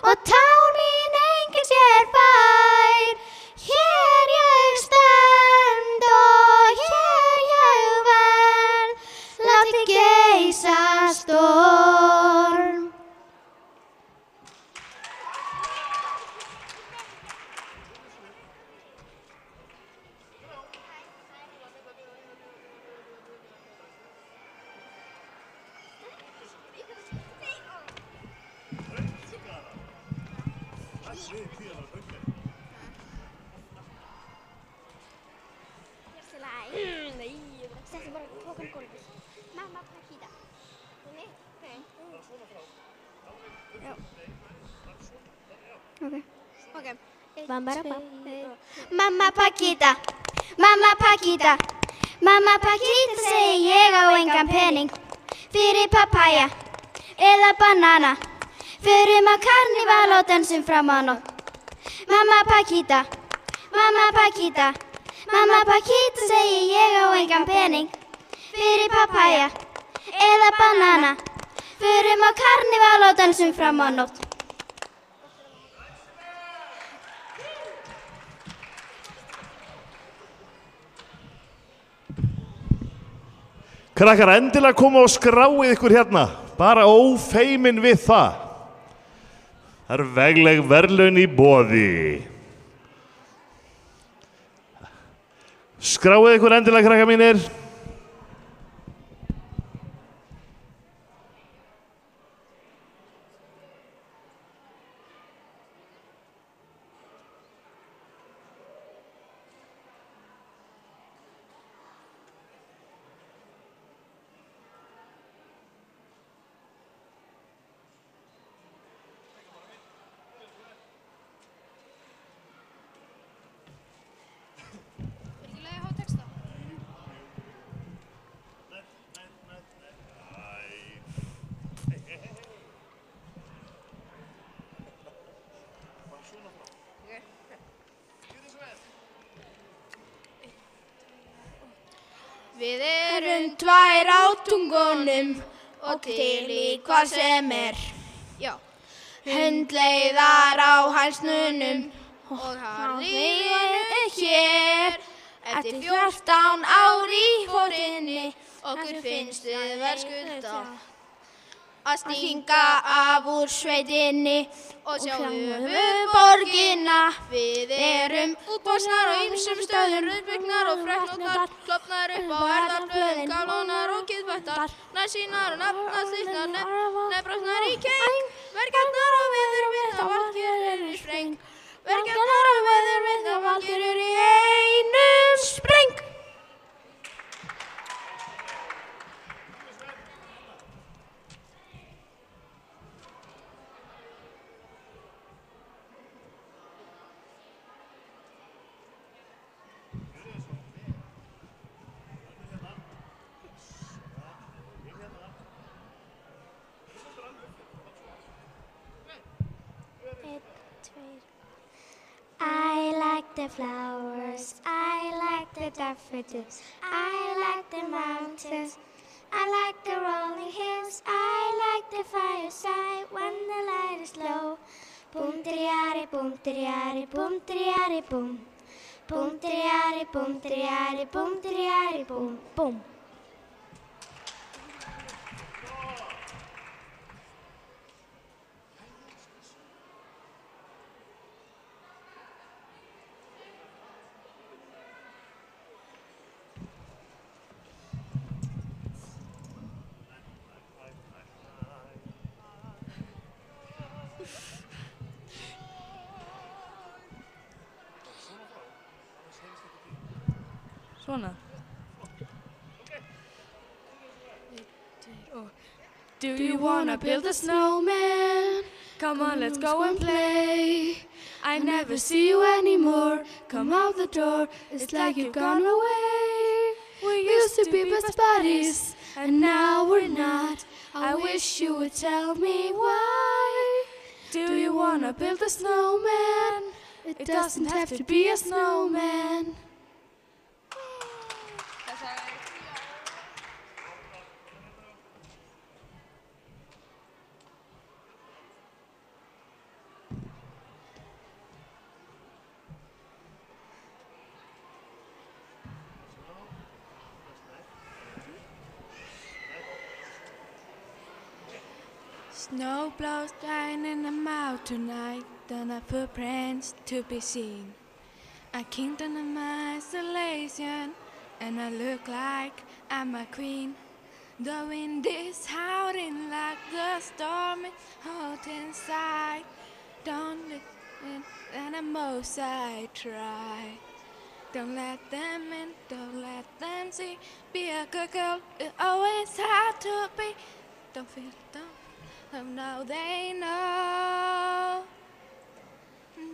A: og tár mín enginn sér bær. Hér ég stend og hér ég verð, láti geisa storm.
B: Settu bara pokan í gólfið. Mamma Paquita. Já. Ok.
A: Mamma Paquita, mamma Paquita, mamma Paquita segi ég á engan pening. fyrir papaya eða banana. Förum á karníval og dansum fram á nótt. Mamma Paquita, mamma Paquita, mamma Paquita segi ég á engan pening. Fyrir papaya eða banana. Förum á karníval og dansum fram á nótt.
F: Krakkar, endilega koma og skráið ykkur hérna. Bara ófeimin við það. Það eru vegleg verðlaun í boði. Skráið ykkur endilega, krakkar mínir.
G: Við erum tvær á tungunum og til í hvað sem Hundleiðar á hælsnunum og harðir hér. Eftir 14 ár í fórinni okkur finnst við verðskulda að stinga af úr sveitinni og sjá höfuðborgina. Við erum útbosnar á ýmsum stöðum, rauðbygnar og freknóttar, klofnar upp á herðarblöðin, galónar og kiðfættar, nærsýnar og nafnaslýsnar, nefnbrotnar í keng. Verkefnar á veðurvinda, valkyrjur í spreng. Verkefnar á veðurvinda, valkyrjur í einum spreng.
A: I like the flowers, I like the daffodils, I like the mountains, I like the rolling hills, I like the fireside when the light is low. Boom triari, boom triari, boom triari, boom. Boom triari, boom triari, boom triari, boom, boom.
G: Svona. Do you wanna build a snowman? Come on, let's go and play. I never see you anymore. Come out the door, it's like you've gone away. We used to be best buddies, and now we're not. I wish you would tell me why. Do you wanna build a snowman? It doesn't have to be a snowman. Snow blows down in the mouth tonight, then our footprints to be seen. A kingdom of isolation, and I look like I'm a queen. The wind is howling like the storm is hot inside. Don't listen, and the most I try. Don't let them in, don't let them see. Be a good girl, it always had to be. Don't feel, don't. Now they know,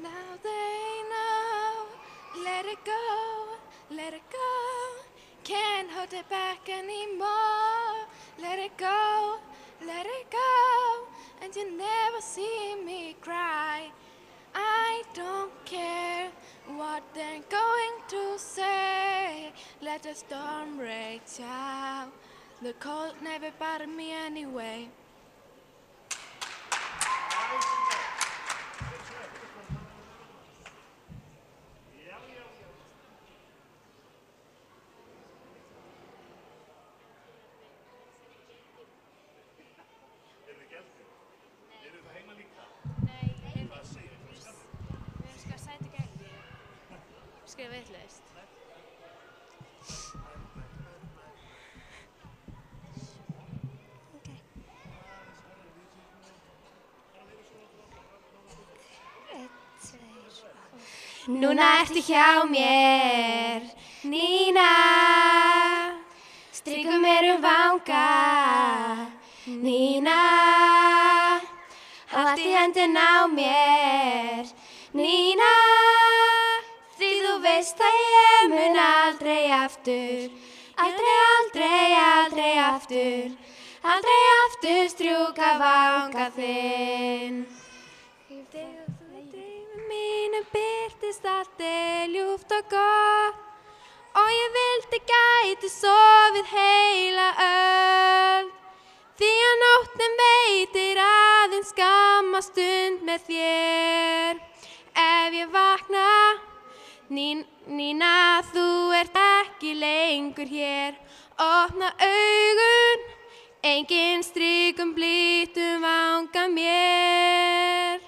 G: now they know. Let it go, let it go. Can't hold it back anymore. let it go, and you never see me cry. I don't care what they're going to say. Let the storm rage out. The cold never bothered me anyway.
H: Skrifa vitlaust.
I: Núna ertu hjá mér, Nína, strýkur mér vanga, Nína, haltu í hendina á mér, Nína, því þú veist að ég mun aldrei aftur, aldrei aftur strjúka vanga þinn. Mínu birtist allt ljúft og gott og ég vildi gæti sofið heila öld því að nóttin veitir aðeins skamma stund með þér. Ef ég vakna, Nína, þú ert ekki lengur hér. Opna augun, engin strik blítt vanga mér.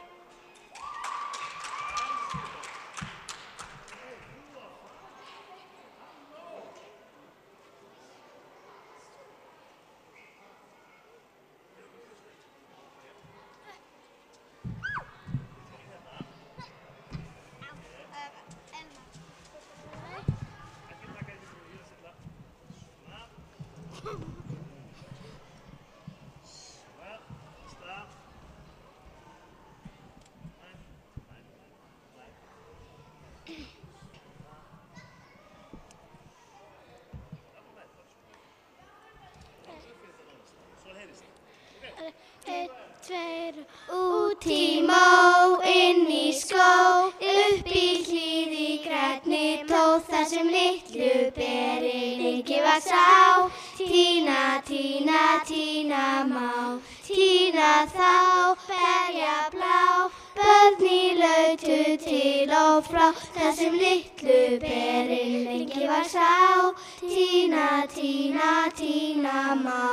A: Út í mó, inn í skó, upp í hlíð í grænni tó, þar sem litlu berin lengi vaxa á. Tína, tína, tína má, tína þá, berja blá, börn í lautu til og frá, þar sem litlu berin lengi vaxa á. Tína, tína, tína má.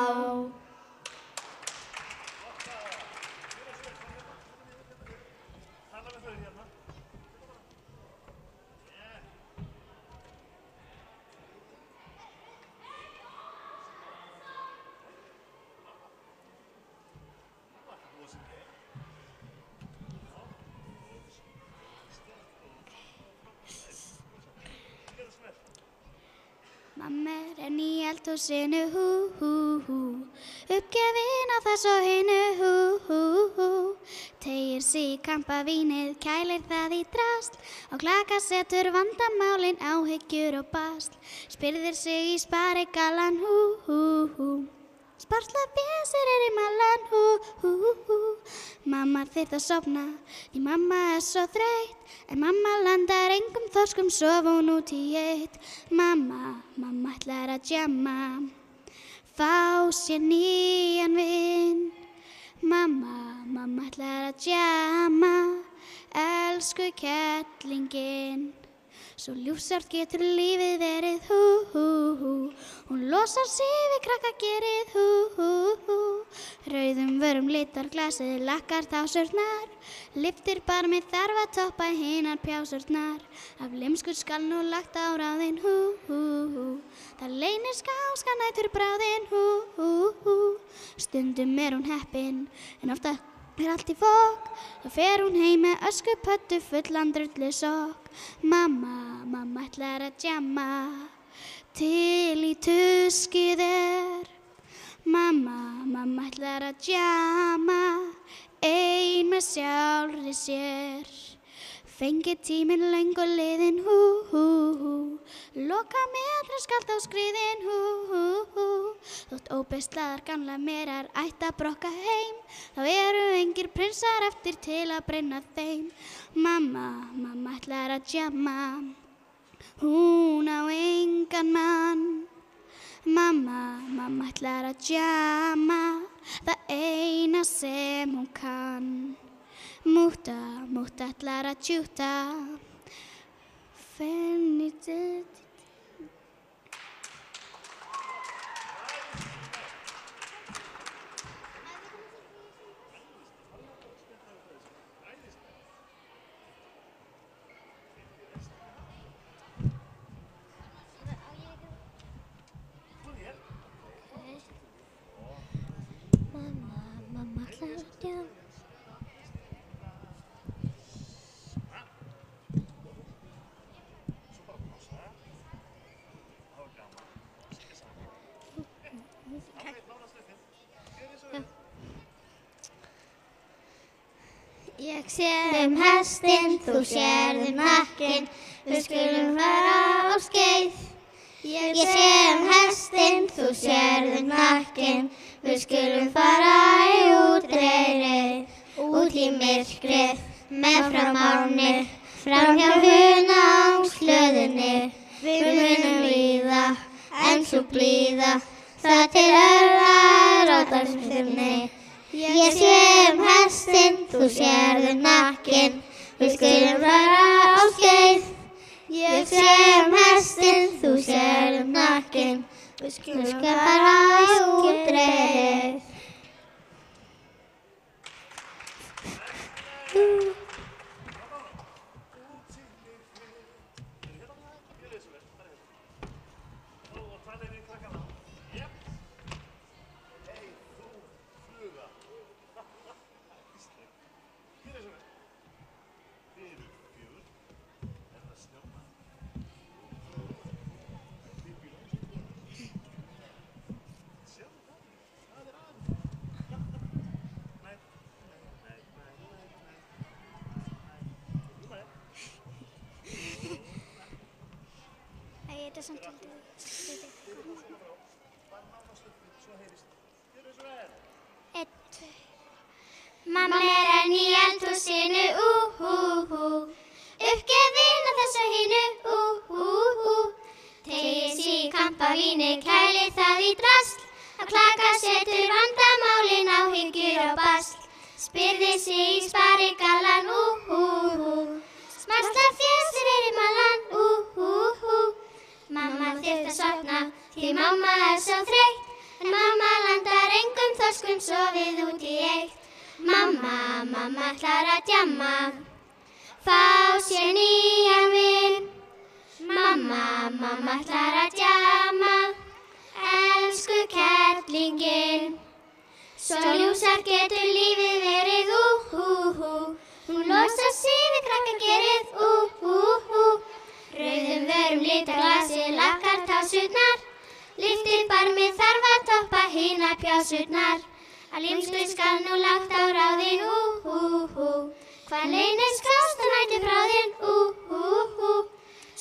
A: Mamma enn í eldhúsinu, hú, hú, hú, uppgefin á þessu og hinu, hú, hú, hú. Teygir sig í kampavínið, kælir það í drasl, á klaka setur vandamálin, áhyggjur og basl. Spyrðir sig í sparigallan, hú, hú, hú, sparsla bjösir í mallan, hú, hú, hú. Mamma þyrft að sofna, því mamma svo þreytt, en mamma landar engum þorskum, sof hún út í eitt. Mamma ætlar að djamma, fá sér nýjan vin. Mamma ætlar að djamma, elsku kettlingin. Svo ljúfsárt getur lífið verið, hú, hú, hú. Hún losar sig við krakkagerið, hú, hú, hú. Rauðum vörum litar glasið, lakkar tásurnar. Lyftir barmið þarf að toppa hinar pjásurnar. Af limskur skal nú lagt á ráðin, hú, hú, hú. Það leynir skáska nætur bráðin, hú, hú, hú. Stundum hún heppin, en ofta allt í fók. Þá fer hún heim með öskupöttu fullan drullusokk. Mamma ætlar að djamma, til í tuskið Mamma ætlar að djamma, ein með sjálfri sér.
B: Fengi tíminn löng og liðin, hú, hú, hú. Loka metra skalt á skriðin, hú, hú, hú. Þótt óbeislaðar gamla merar ætti að brokka heim, þá eru engir prinsar eftir til að brenna þeim. Mamma, mamma ætlar að djamma, hún á engan mann. Mamma, mamma ætlar að djamma, það eina sem hún kann. Múta, múta ætlar að tjúta, fenni Mamma, mamma ætlar að djamma.
A: Ég sé hestinn, þú sérð nakkinn, við skulum fara á skeið. Ég sé hestinn, þú sérð nakkinn, við skulum fara í útreiðrið, út í myrkrið, meðfram ánni, framhjá hunangshlöðunni. Við munum líða, en svo blíða, það til örðar á dagsmyrni. Ég sé hestinn, þú sérðu nakkinn, við skulum fara á skeið. Ég sé hestinn, þú sérðu nakkinn, við skulum fara í útreiðrið.
B: Þetta er samt svolítið. Einn, tvö.
A: Mamma enn í eldhúsinu, uppgefin af þessu hinu, Teygir sig í kampavíni, kælir það í drasl, á klaka setur vandamálin, áhyggjur á basl, spyrðir sig í sparigallan, smarslar fjösir í malan, Mamma þyrfti að sofna, því mamma er svo þreytt, en mamma landar engum þorskum sofið út í eitt. Mamma, mamma ætlar að djamma, fá sér nýjan vin. Mamma, mamma ætlar að djamma, elsku kerlingin. Svo ljúsar getur lífið verið, hún losar sig við krakkagerið, Rauðum vörum litar glasið, lakkar tásurnar, lyftir barmið þarf að toppa hinar pjásurnar. Að límskuð skal nú lagt á ráðin, hvað leynist skást að nætu bráðin,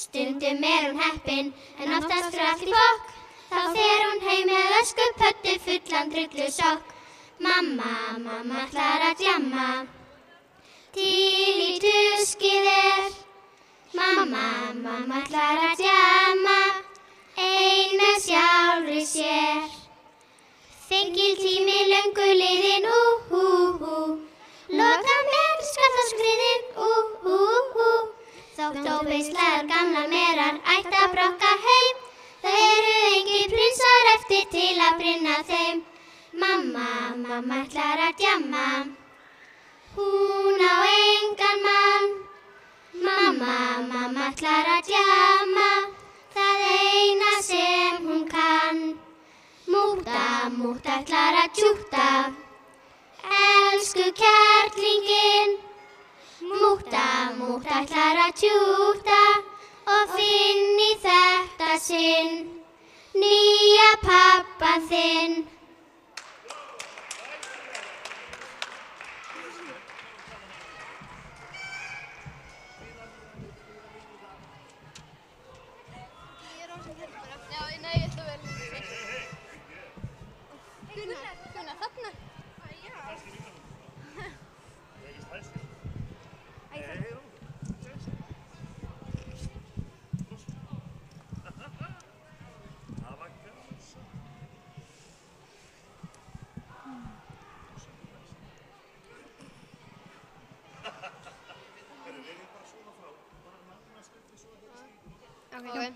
A: Stundum hún heppin, en oftast fyrir allt í fokk, þá fer hún heim með öskupöddu fullan drullusokk. Mamma, mamma ætlar að djamma, til í tuskið Mamma, mamma ætlar að djamma, ein með sjálfri sér. Þengil tími löngu liðin, loka með skall á skriðin, Þótt óbeislaðar gamla merar ætti að brokka heim, það eru engir prinsar eftir til að brenna þeim. Mamma, mamma ætlar að djamma, hún á engan mann. Mamma, mamma ætlar að djamma, það eina sem hún kann. Múta, múta ætlar að tjúta, elsku kerlingin. Múta, múta ætlar að tjúta og finn í þetta sinn, nýja pabba þinn. Okay.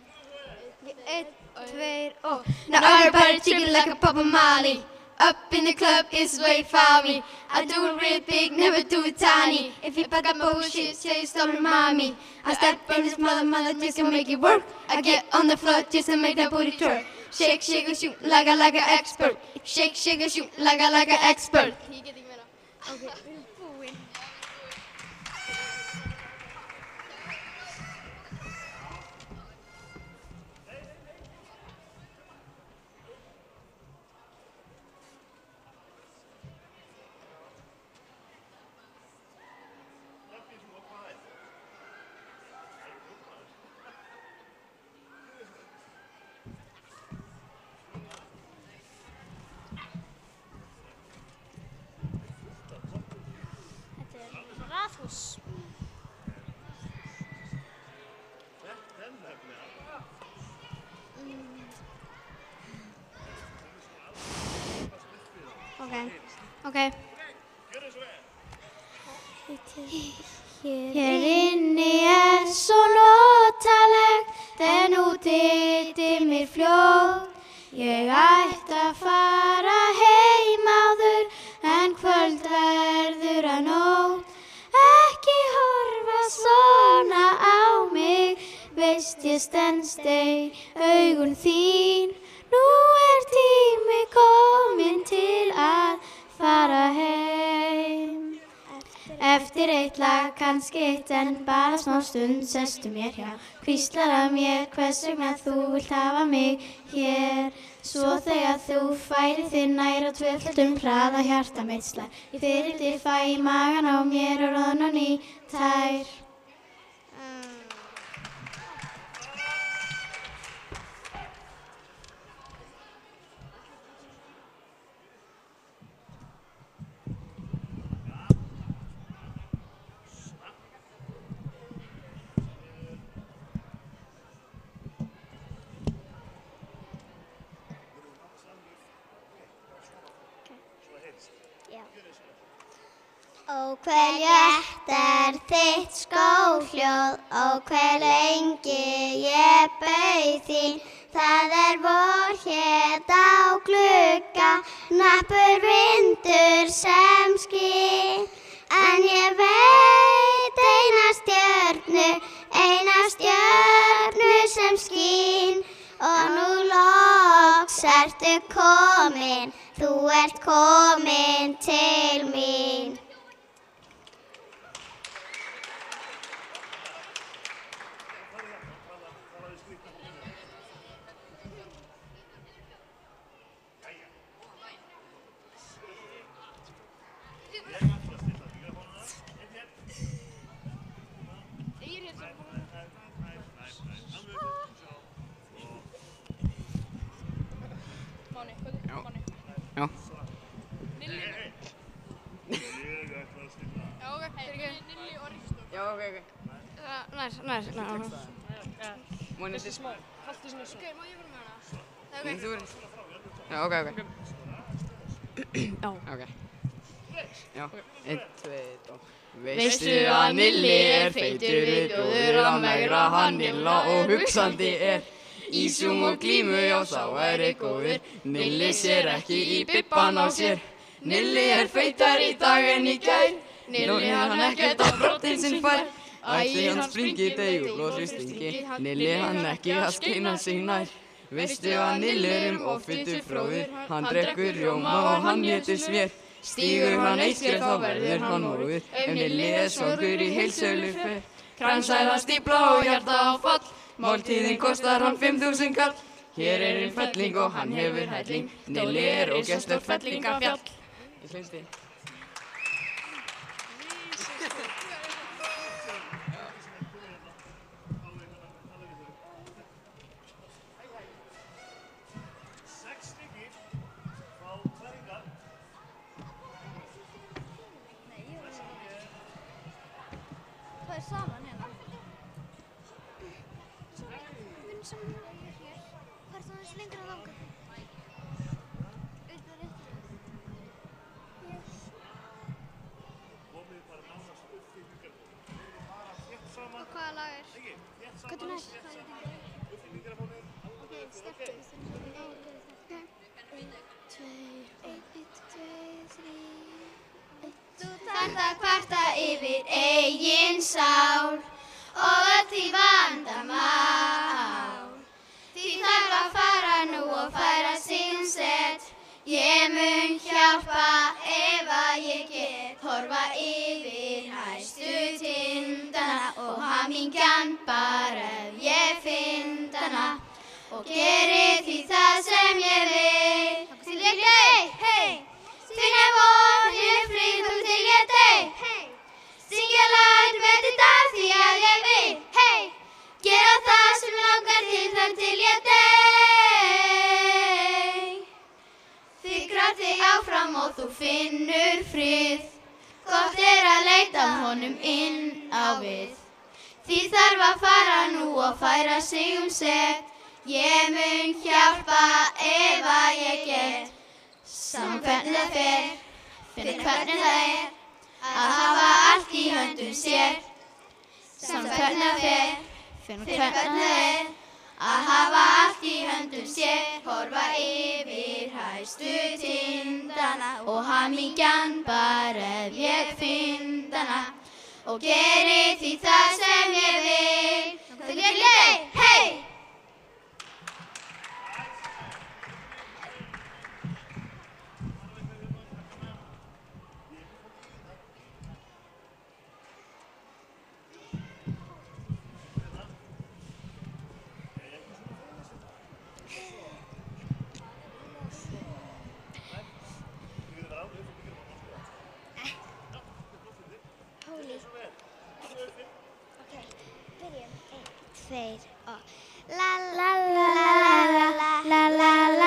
A: 1, 2,
H: oh. Now everybody chicken like a Papa Molly. Up in the club is way for me. I do it real big, never do it tiny. If you back up bullshit, say you stop mommy. I step in this mother just to make it work. I get on the floor just to make that booty twerk. Shake, shake, and shoot like an expert. Shake, shake, and shoot like an expert.
A: Okay. Raðhús. Okay.
H: Hér inni svo notalegt, en úti dimmir fljótt. Ég ætti að fara heim áður, en kvöld verður að nótt. Ekki horfa svona á mig, veist ég stendst ei augun þín. Nú tími kominn til að fara heim. Eftir eitt lag, kannski eitt en bara smá stund sestu mér hjá. Hvíslar að mér hvers vegna þú vilt hafa mig hér. Svo þegar þú færir þér nær á tvöföldum hraða hjarta mitt slær. Ég fyrir þér fæ í magan á mér og roðna ný tær.
A: Ó hve létt þitt skóhljóð, ó hve lengi ég beið þín. Það vor hér á glugga, nappur vindur sem skín. En ég veit eina stjörnu sem skín. Og nú loks ertu komin, þú ert komin til mín.
D: Já. Já, ok. Nær. Móni, þetta smá. Haltu svona svo. Ok, má ég vera með hana? Nei, þú verður. Já, ok. Já. Ok. Já, 1, 2, 3. Veistu að Nilli feitur við bjóður að megra hann illa og hugsandi Ísum og glímu, já sá góður. Nilli sér ekki í bibban á sér. Nilli feitar í dag en í gær. Nilli hann ekkert á brotin sinn fær. Ætli hann springi deg úr blóðhristingi. Nilli hann ekki að skina sig nær. Veistu að Nilli offitu fróður. Hann drekkur rjóma og hann étur svér. Stígur hann eitt skref þá verður hann móður. Ef Nilli svangur í heilsölu fer. Kransæða stípla og hjarta á fall. Máltíðin kostar hann 5.000 kall. Hér einn felling og hann hefur helling. Nilli og gestur fellingafjall. Ég hlust þig.
A: Það saman hérna. Saman hér. Hvað það aðeins lengra þangað? Upp og rétt.
F: Komið bara nánast upp í huggarborð. Bara þétt saman.
A: Og hvaða lag er?
F: Ekki, þétt saman.
A: Hvað er næst? Þú þarft að kvarta yfir eigin sál og öll því vandamál. Því þarf að fara nú og færa sig set. Ég mun hjálpa ef að ég get. Horfa yfir hæstu tindana og hamingjan bara ef ég finn hana. Og geri því það sem ég vil. Til ég dey, hey! Finna von, finna frið, þá til ég dey, hey! Syngja lag, veit þetta því að ég vil, hey! Gera það sem langar til þar til ég dey. Fikrar þig áfram og þú finnur frið. Gott að leita honum inn á við. Því þarf að fara nú og færa sig set. Ég mun hjálpa ef að ég get. Saman hvernig það fer, finn hvernig það að hafa allt í höndum sér. Saman hvernig það fer, finn hvernig það að hafa allt í höndum sér. Horfa yfir hæstu tindana og hamingjan bara ef ég finn hana. Og geri því það sem ég vil. Til ég dey, hey!
B: Tveir og la la la la la la la la la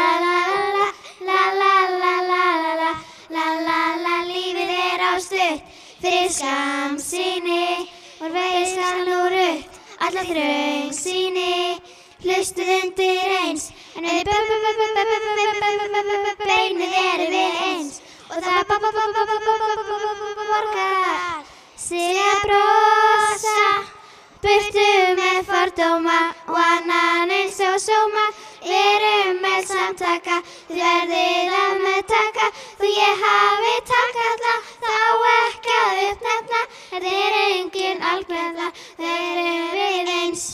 B: la la la lífið á stutt fyrir skammsýni og veislan nú rutt alla þröngsýni hlustuð undir eins en við beinið við eins og það borgar sig að brosa burtu með fordóma og annan eins og sóma. Erum með samtaka, þið verðið að meðtaka. Þó ég hafi takalla, þá ekki að uppnefna. Þetta engin algleðla, þeir við eins.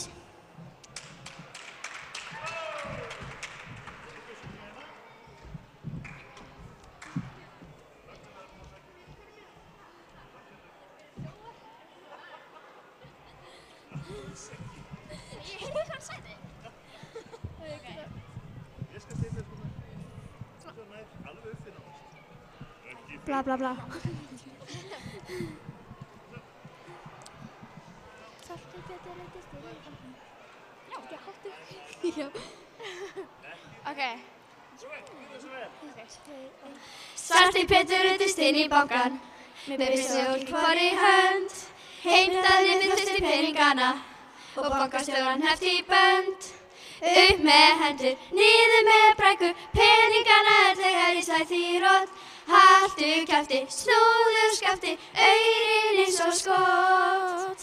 G: Bla bla bla.
A: Svarti Pétur ruddist inn í bankann með pistól hvor í hönd. Heimtaði fylltustu peningana og bankastjóran hefti í bönd. Upp með hendur, niður með brekkur, peningana þegar ég slæ því rótt. Haltu kjafti, snúðu skafti, aurinn eins og skot.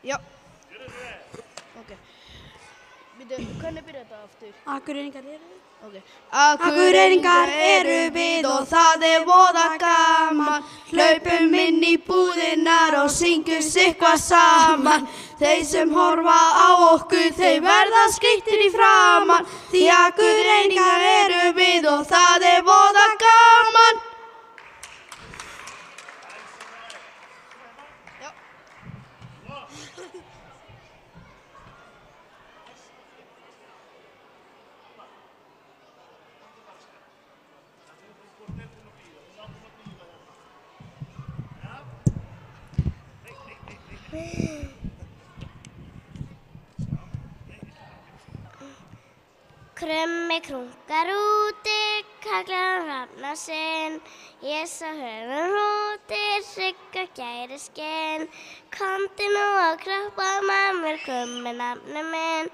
G: Já. Ok. Hvernig byrjar þetta aftur? Akureyringar eru við? Ok.
I: Akureyringar eru við og það voða gaman. Hlaupum inn í búðirnar og syngjum sitthvað saman. Þeir sem horfa á okkur, þeir verða skrýttir í framan. Því Akureyringar eru við og það voða gaman.
B: Krummi krunkar úti, kaglar hrafna sinn. Ég sá höfum húti, hrygga gæri skinn. Komdu nú og kroppaðu með mér, krummi nafni minn.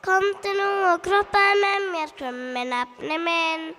B: Komdu nú og kroppaðu með mér, krummi nafni minn.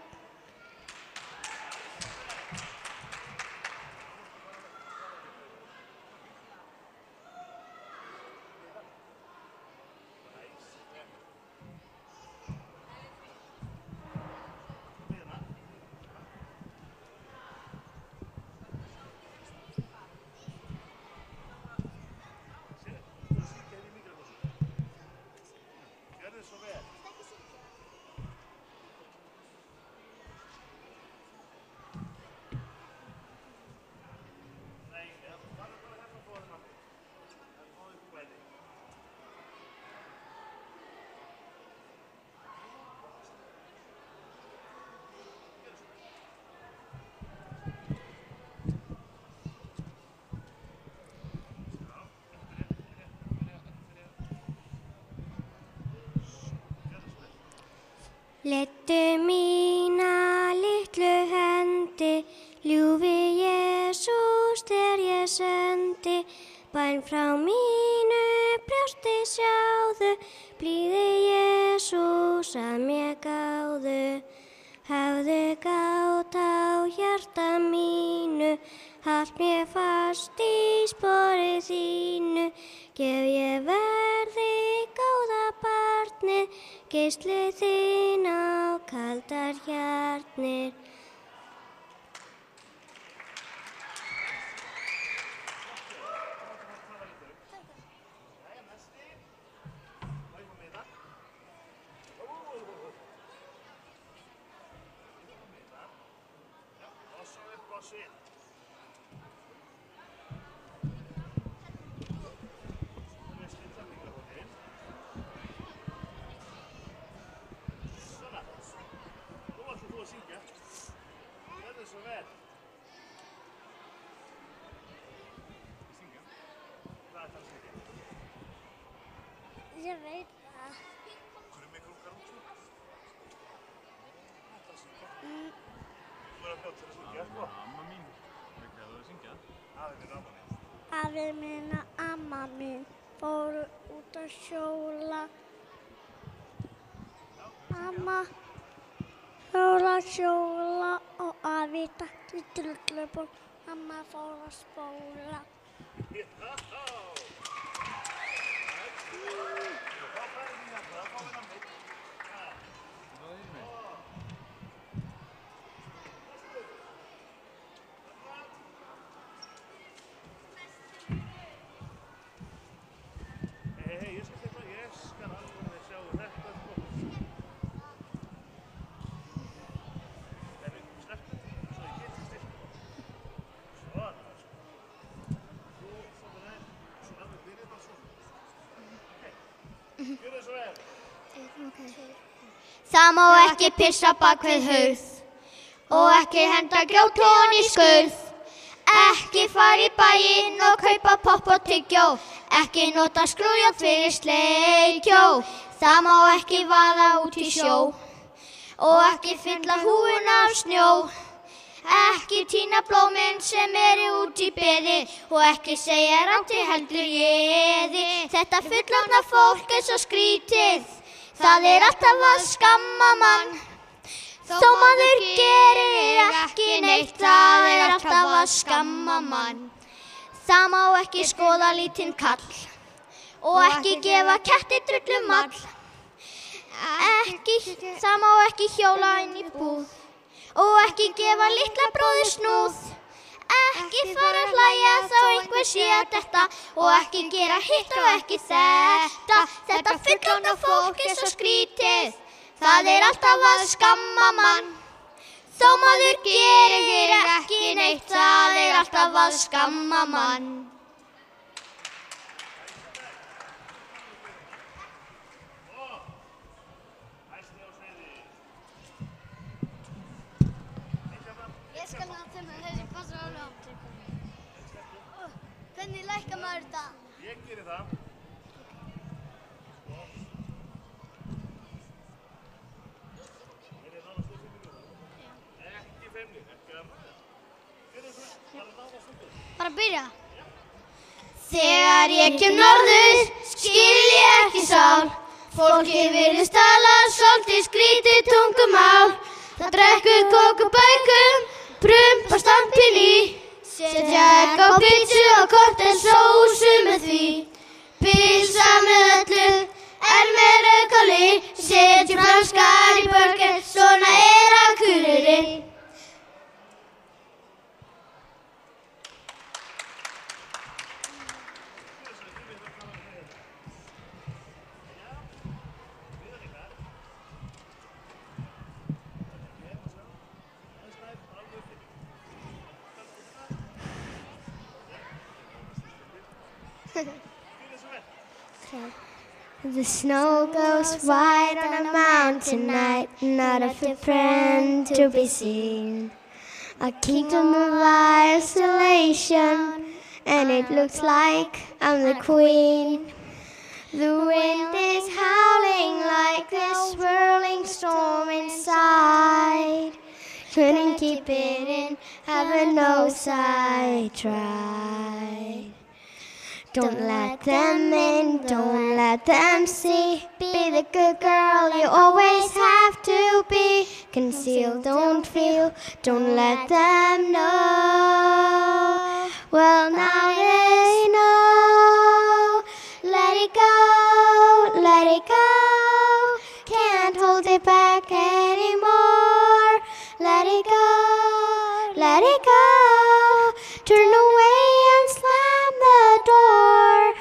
B: Leiddu mína litlu hendi, ljúfi Jesús þér ég sendi. Bæn frá mínu brjósti sjáðu, blíði Jesús að mér gáðu. Hafðu gát á hjarta mínu, halt mér fast í spori þínu. Gef ég verði góða barnið, geisli þín á kaldar hjarnir. Ég veit það.
F: Krummi krunkar úti. Þú verður að fljóta til að syngja, sko. Amma mín. Hvað er það að syngja? Afi minn og amma mín.
B: Afi minn og amma mín fóru út að hjóla. Amma fór að hjóla og afi datt í drulluból. Amma fór að spóla.
A: Það má ekki pissa bak við hurð og ekki henda grjót ofan í skurð. Ekki fara í bæinn og kaupa popp og tyggjó, ekki nota skrúfjárn fyrir sleikjó. Það má ekki vaða út í sjó og ekki fylla húfuna af snjó. Ekki tína blómin sem eru út í beði og ekki segja rangt heldur jeði. Þetta fullorðna fólk er svo skrítið, það er alltaf að skamma mann. Þó maður gerir ekki neitt, það er alltaf að skamma mann. Það má ekki skoða lítinn kall og ekki gefa ketti drullumall. Það má ekki hjóla inn í búð og ekki gefa litla bróður snúð. Ekki fara að hlæja þá einhver sé að detta og ekki gera hitt og ekki þetta. Þetta fullorðna fólk er svo skrítið, það er alltaf að skamma mann. Þó maður gerir ekki neitt, það er alltaf að skamma mann.
B: Ég skal ná til með þessi passa alveg áttökum. Hvernig lækkar maður þetta?
F: Ég geri það. Ekki feimni, ekki að ræða.
B: Bara byrja.
A: Þegar ég kem norður, skil ég ekki sál. Fólkið virðist tala svolítið skrítið tungumál. Það drekkur kókubækum, prumpa stampinn í. Setja egg á pizzu og kortel sósu með því. Pizza með öllu, með rauðkáli. Setjum franskar í burger, svona Akureyri.
B: The snow goes white on a mountain night, not a friend to be seen. A kingdom of isolation, and it looks like I'm the queen. The wind is howling like a swirling storm inside. Couldn't keep it in, heaven knows I tried. Don't let them in, don't let them see. Be the good girl you always have to be. Conceal, don't feel, don't let them know. Well, now they know. Let it go, let it go. Can't hold it back anymore. Let it go, let it go. Turn away and slam the door.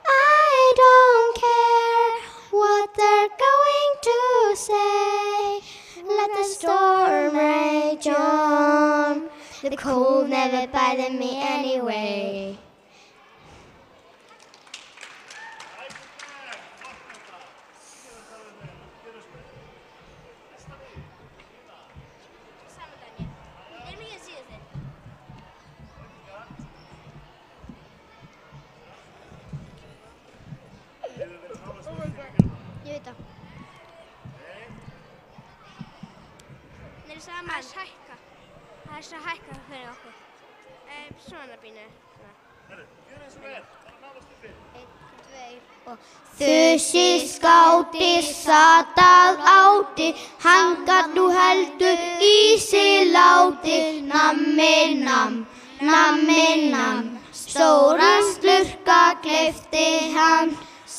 B: I don't care what they're going to say. Let the storm rage on. The cold never bothered me anyway.
A: Ég veit það. Þeir eru saman. Það er hækka. Það er svo hækka fyrir okkur. Svona bínu.
F: Herru, gjör eins og vel. Bara náðast upp við.
A: 1, 2 og... Þusi skáti satt að áti, hann gat nú heldur í sig láti. Nammi nam, nammi nam, stóran slurka gleypti hann.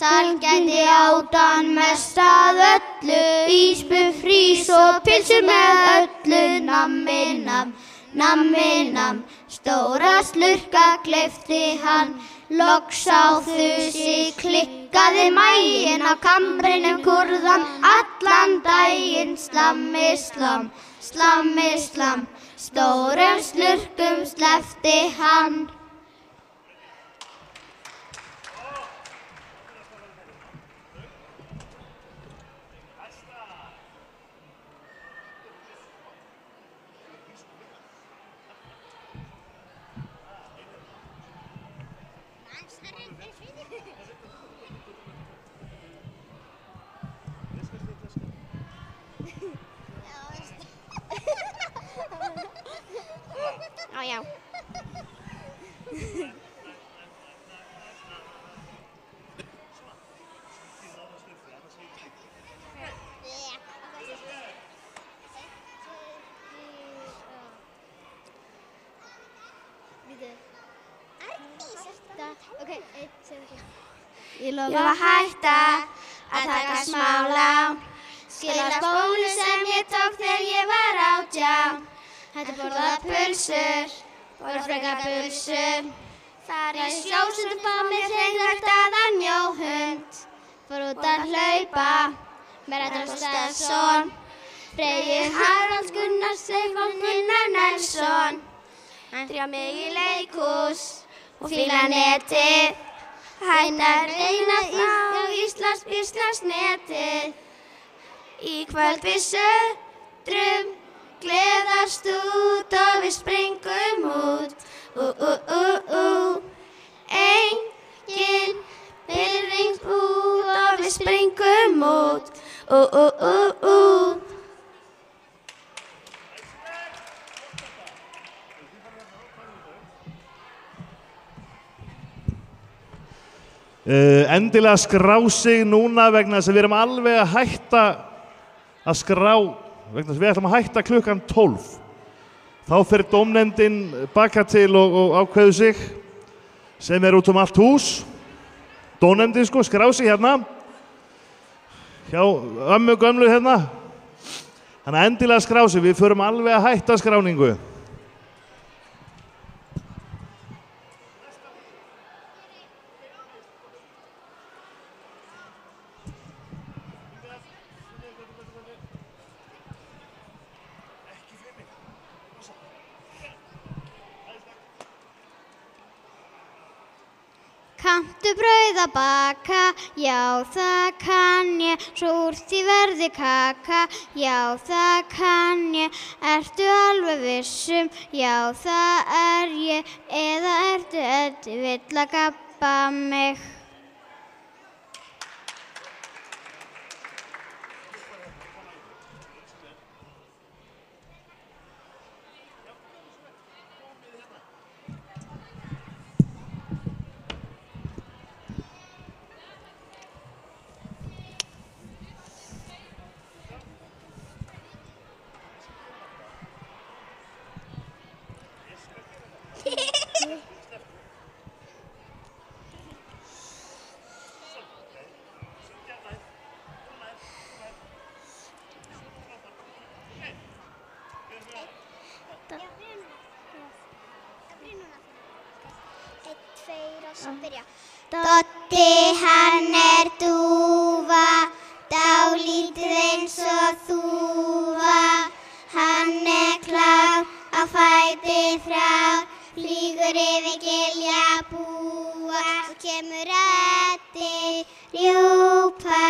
A: Sælgæti átan mest að öllu, ísbuff, rís og pylsur með öllu. Nammi nam, nammi nam, stóra slurka gleypti hann. Loks á Þusi klikkaði maginn á kamrinum kurðan allan daginn. Slammi slam, slammi slam, stórum slurkum sleppti hann. Já, já. Ég lofa að hætta að taka smá lán. Skila spólu sem ég tók þegar ég var 18. Hætti borða pulsur, borða frekar pulsur. Þar í sjósund fá mér hreinræktaðan mjóhund. Fór út að hlaupa með Ragnar Stefánsson. Freyju Haralds Gunnars Stefán Gunnar Nelson. Drífa mig í leikhús og fíla netið. Hættar eina á Íslands netið. Í kvöld við södrum, gleðast út og við springum út. Enginn
F: Endilega skrá sig núna vegna þess að við erum alveg að hætta að skrá, vegna þess að við ætlum að hætta klukkan 12. Þá fer dómnefndin baka til og ákveður sig sem er út allt hús. Dómnefndin sko, skrá sig hérna. Hjá ömmu gömlu hérna. Þannig að endilega skrá sig, við förum alveg að hætta skráningu.
B: Kanntu brauð að baka, já það kann ég, svo úr því verði kaka, já það kann ég, ertu alveg vissum, já það er ég, eða ertu vill að gabba mig.
A: Doddi hann er dúfa, dálítið eins og þúfa. Hann er klár á fæti þrár, flýgur yfir giljabúa. Svo kemur Eddi rjúpa,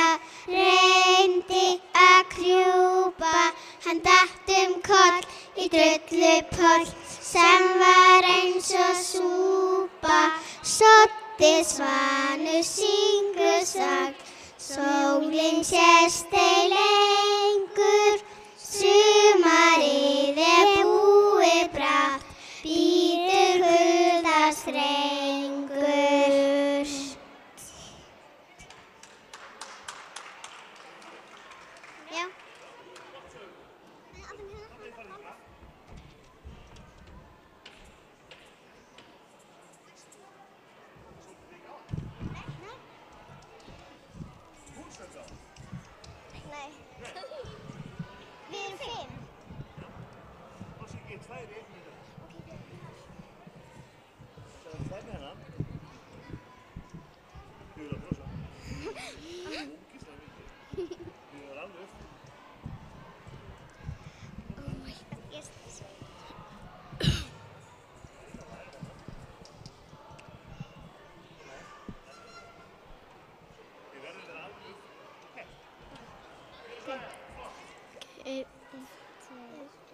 A: reyndi að krjúpa. Hann datt koll í drullupoll sem var eins og súpa. Soddi svanur syngur sagt, sólin sést ei lengur. Sumarið er búið brátt, bítur huldastrengur. Já.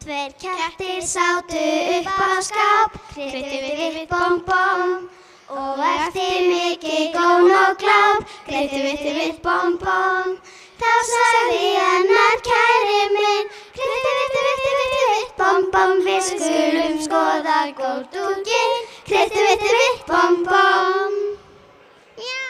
A: Tveir kettir sátu upp á skáp, kreiptu við bom bom. Og eftir mikið gón og gláp, kreiptu við bom bom. Þá sagði annar kæri minn, kreiptu við bom bom. Við skulum skoða góðdúkinn, kreiptu við bom bom. Já.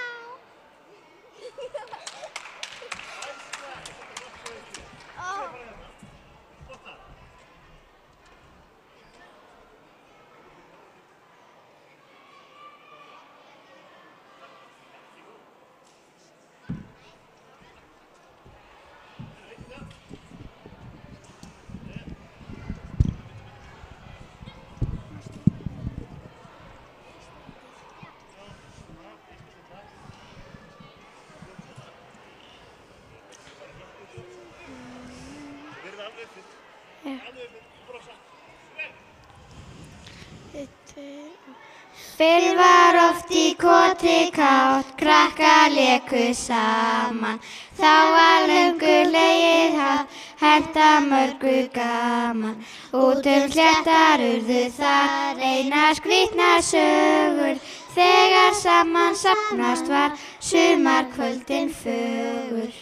A: Fyrr var oft í koti kátt, krakkar léku saman. Þá var löngu hlegið hátt, henta mörgu gaman. Út sléttar urðu þar einar skrýtnar sögur. Þegar saman safnast var sumarkvöldin fögur.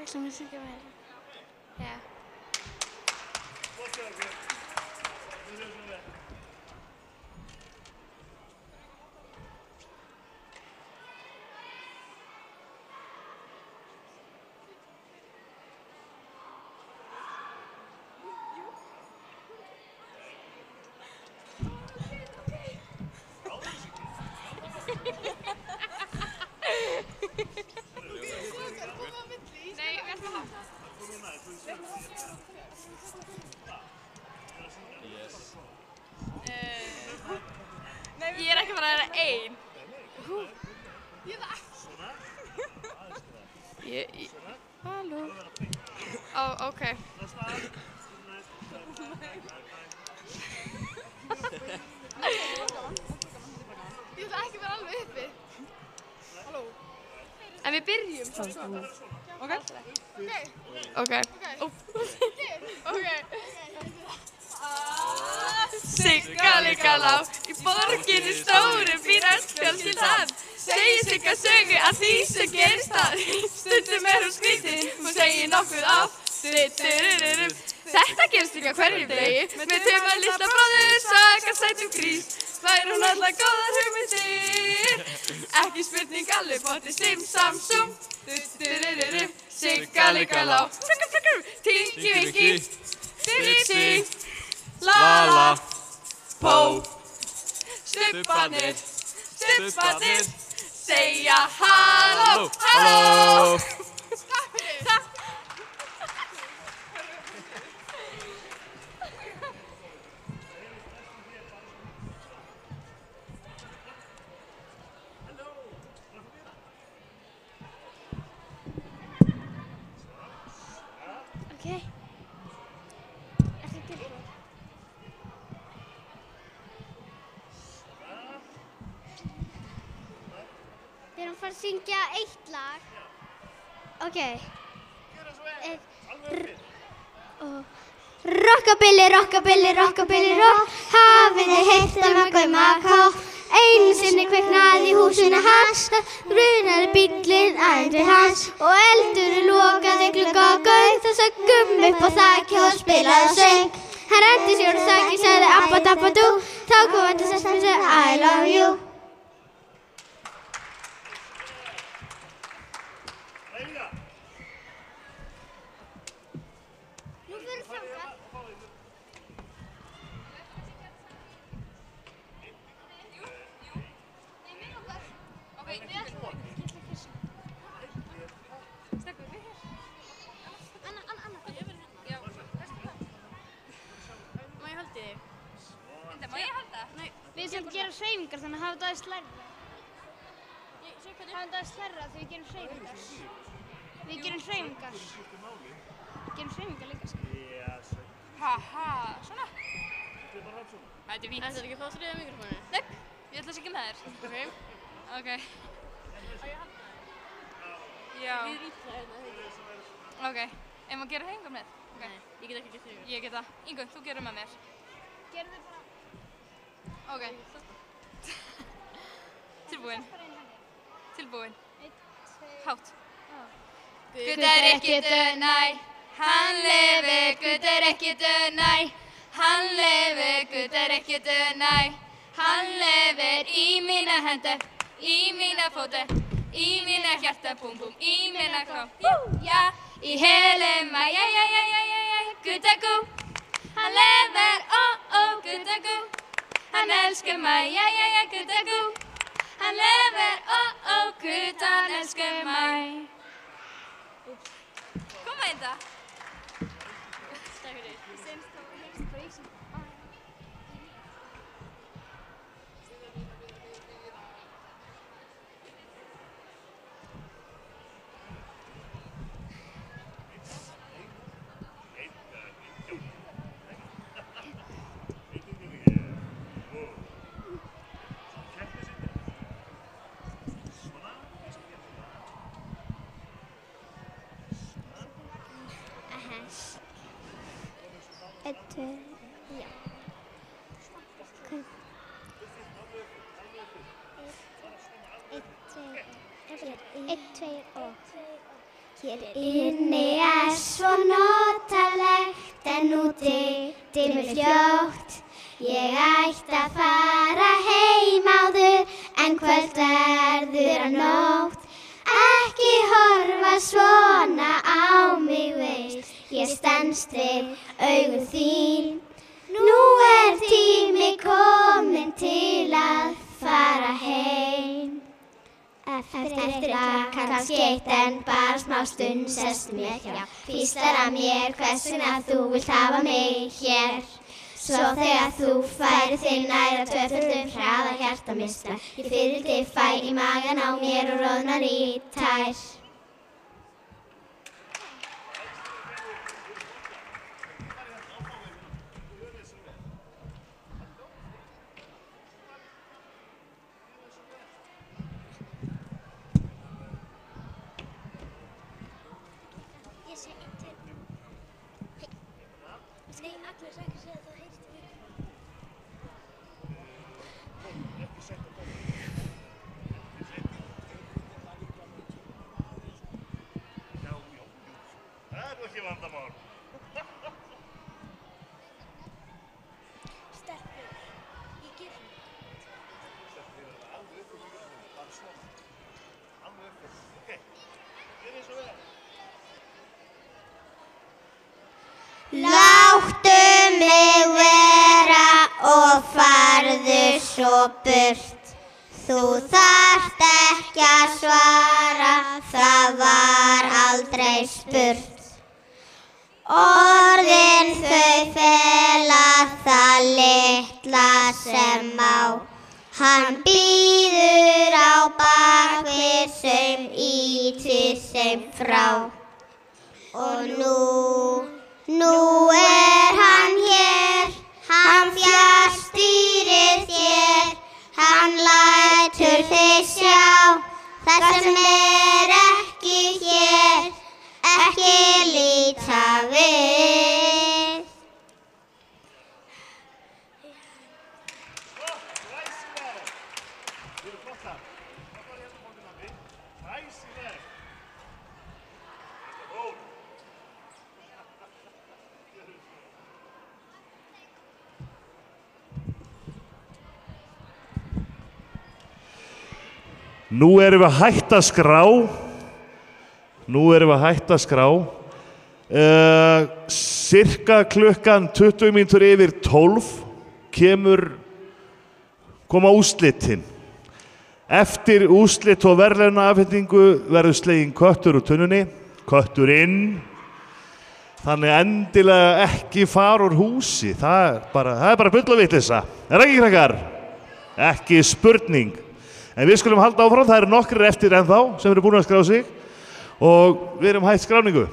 G: sem við syngja meira. Já.
C: Ég ekki bara að vera ein. Ég það ekki. Halló. Ó, ok. Ég það ekki vera alveg uppi. Halló. En við byrjum svo. Ok? Ok. Ok. Sigga líka lág í borginni stóru býr öll fjölskyldan. Segir Sigga sögu að því sem gerist þar. Stundum hún skrítin, hún segir nokkuð af. Þetta gerist líka hverjum degi. Með tveimur litla bróður saga sætum grís. Fær hún allar góðar hugmyndir. Ekki spurning alveg bótti sim sam sum. Sigga líka lág. Tingi vingi. Dipsi. La pó. Stubbarnir segja halló, halló. Takk.
B: Okay. Ertu tilbúin? Við erum að fara að syngja eitt lag. Ok. Rockabilly, rockabilly, rockabilly, rock. Hafið þið heyrt um að gauma kák? Einu sinni kviknaði í húsinu hans. Grunaði bíllinn ændi hans. Og eldurinn lokaði glugga og gauk. Það sög gummi upp á þaki og spilaði og söng. Hann renndi sér úr þaki, sagði abba dabba dú. Þá kom hann til sestum og sagði I love you. Nú fyrir við þangað. Við sem gera hreyfingar þannig að hafa það aðeins lærra. Hafa það aðeins lærra þegar við gerum hreyfingar. Við gerum hreyfingar. Gerum hreyfingar líka sko.
C: Haha, svona. Þetta er fínt. Ætlar ekki að fá þriðja mikrofónu? Nei, ég ætla að syngja með þér. Ok. Já. Við ítla hérna. Ok, ef maður gera hreyfingar með? Nei, ég get ekki gert hreyfingar. Ég get það. Ingunn, þú gerir með mér.
B: Gerum við bara.
C: Ok. Tilbúin. Tilbúin. Hátt. Guð ekki döðnæ, hann lifi, Guð ekki döðnæ, hann lifi, Guð ekki döðnæ, hann lifir í mína hendur, í mína fótu, í mína hjarta, búm búm, í mína klá, já, í helum, Guð hann lifir, Guð hann elskar mig, Guð hann lifir, Guð hann elskar mig. Kom að þetta. Takk fyrir.
A: Hér inni svo notalegt en úti dimmir fljótt. Ég ætti að fara heim áður en kvöld verður að nótt. Ekki horfa svona á mig veist, ég stenst við augu þín. Nú tími kominn til að fara heim. Eftir kannski eitt en bara smá stund sestu mér hjá. Hvíslar að mér hvers vegna þú vilt hafa mig hér. Svo þegar þú færir þig nær að tvöföldum hraða hjarta mista. Ég fiðrildi fæ í magan á mér og roðnar í tær. Láttu mig vera og farðu svo burt. Þú þarft ekki að svara, það var aldrei spurt. Orðin þau fela það litla sem á. Hann bíður á bakvið sem ýtir þeim frá. Og nú hann hér, hann fjárstýrir þér, hann lætur þig sjá, það sem ekki hér, ekki líta við.
F: Nú erum við hætt að skrá. Sirka klukkan 20 mínútur yfir 12 koma úrslitin. Eftir úrslit og verðlaunaafhendingu verður sleginn köttur úr tunnunni, kötturinn. Þannig endilega ekki fara úr húsi. Það er bara bull og vitleysa. Er ekki, krakkar? Ekki spurning. En við skulum halda áfram, það eru nokkrir eftir ennþá sem eru búin að skrá sig og við erum hætt skráningu.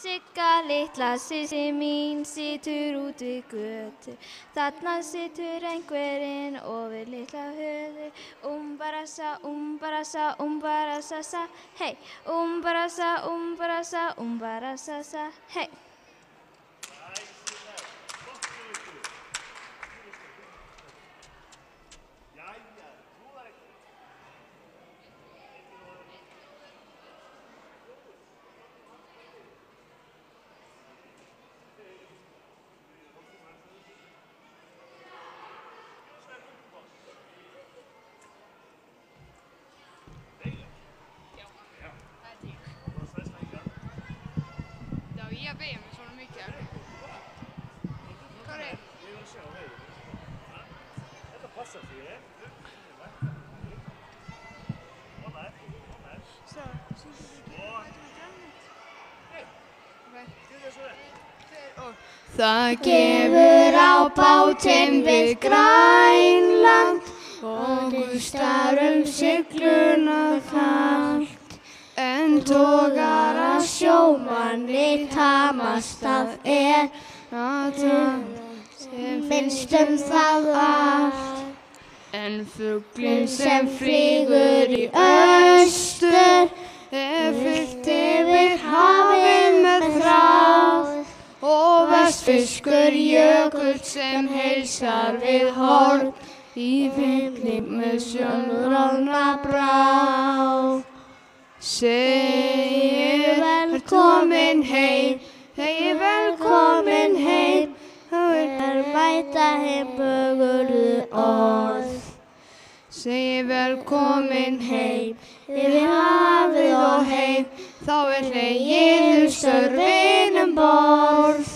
H: Sigga litla sissi mín situr út við götu. Þarna situr einhverinn og við litla höðu. Umbarasa, umbarasa, umbarasa, sa, hei. Umbarasa, umbarasa, umbarasa, sa, hei.
G: Það gefur á bátinn við Grænland og gustar sigluna kalt. En togara sjómanni tamast að minnst það allt. En fuglinn sem flýgur í austur er fyllt yfir hafið með þráð og vestfirskur jökull sem heilsar við horn í fylli með sjónráðna bráð. Segi velkomin heim, segi velkomin heim, það er bæta heim bögurðu orð. Segi velkomin heim, yfir hafið og heim, þá er hlegið störfin borð.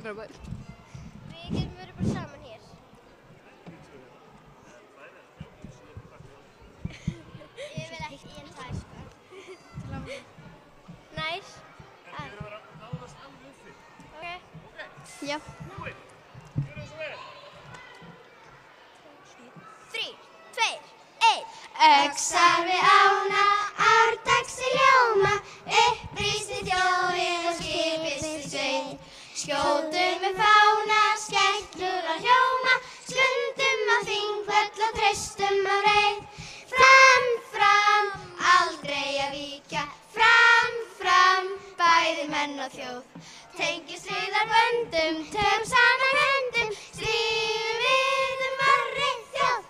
H: Við getum verið bara saman hér. Ég vil ekki í en það, sko. Nær.
F: Þið eru að vera náðast alveg uppi.
H: Ok.
F: Já. Búið. Gjörðu svo vel.
H: 3, 2, 1. Öxar við ána, árdags í ljóma, upprýsti þjóðið og skipist í sveit. Skjótum með fána, skellur að hljóma, skundum að þingvöll og treystum á reið. Fram, fram, aldrei að víkja, fram, fram, bæði menn og þjóð. Tengjum stríðar böndum, tökum saman höndum, stríðum við varri þjóð.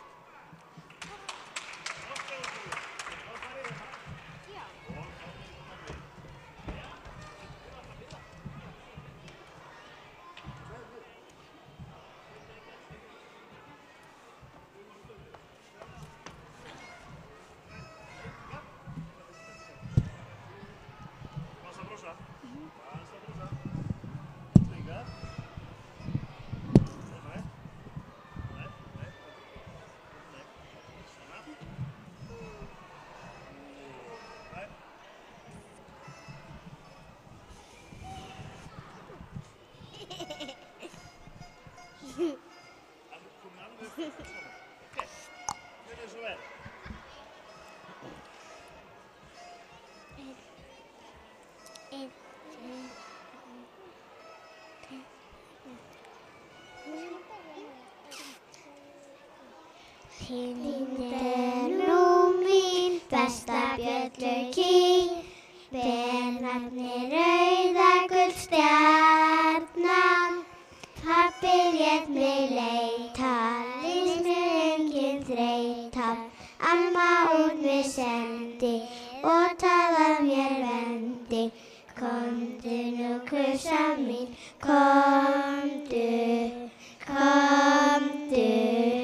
B: Tindir nú mín besta bjölluký, ber nafnið rauða gullstjarnan. Pabbi lét mig leita, líst mér engin þreyta. Amma út mig sendi og talað mér vendi. Komdu nú kussa mín, komdu, komdu.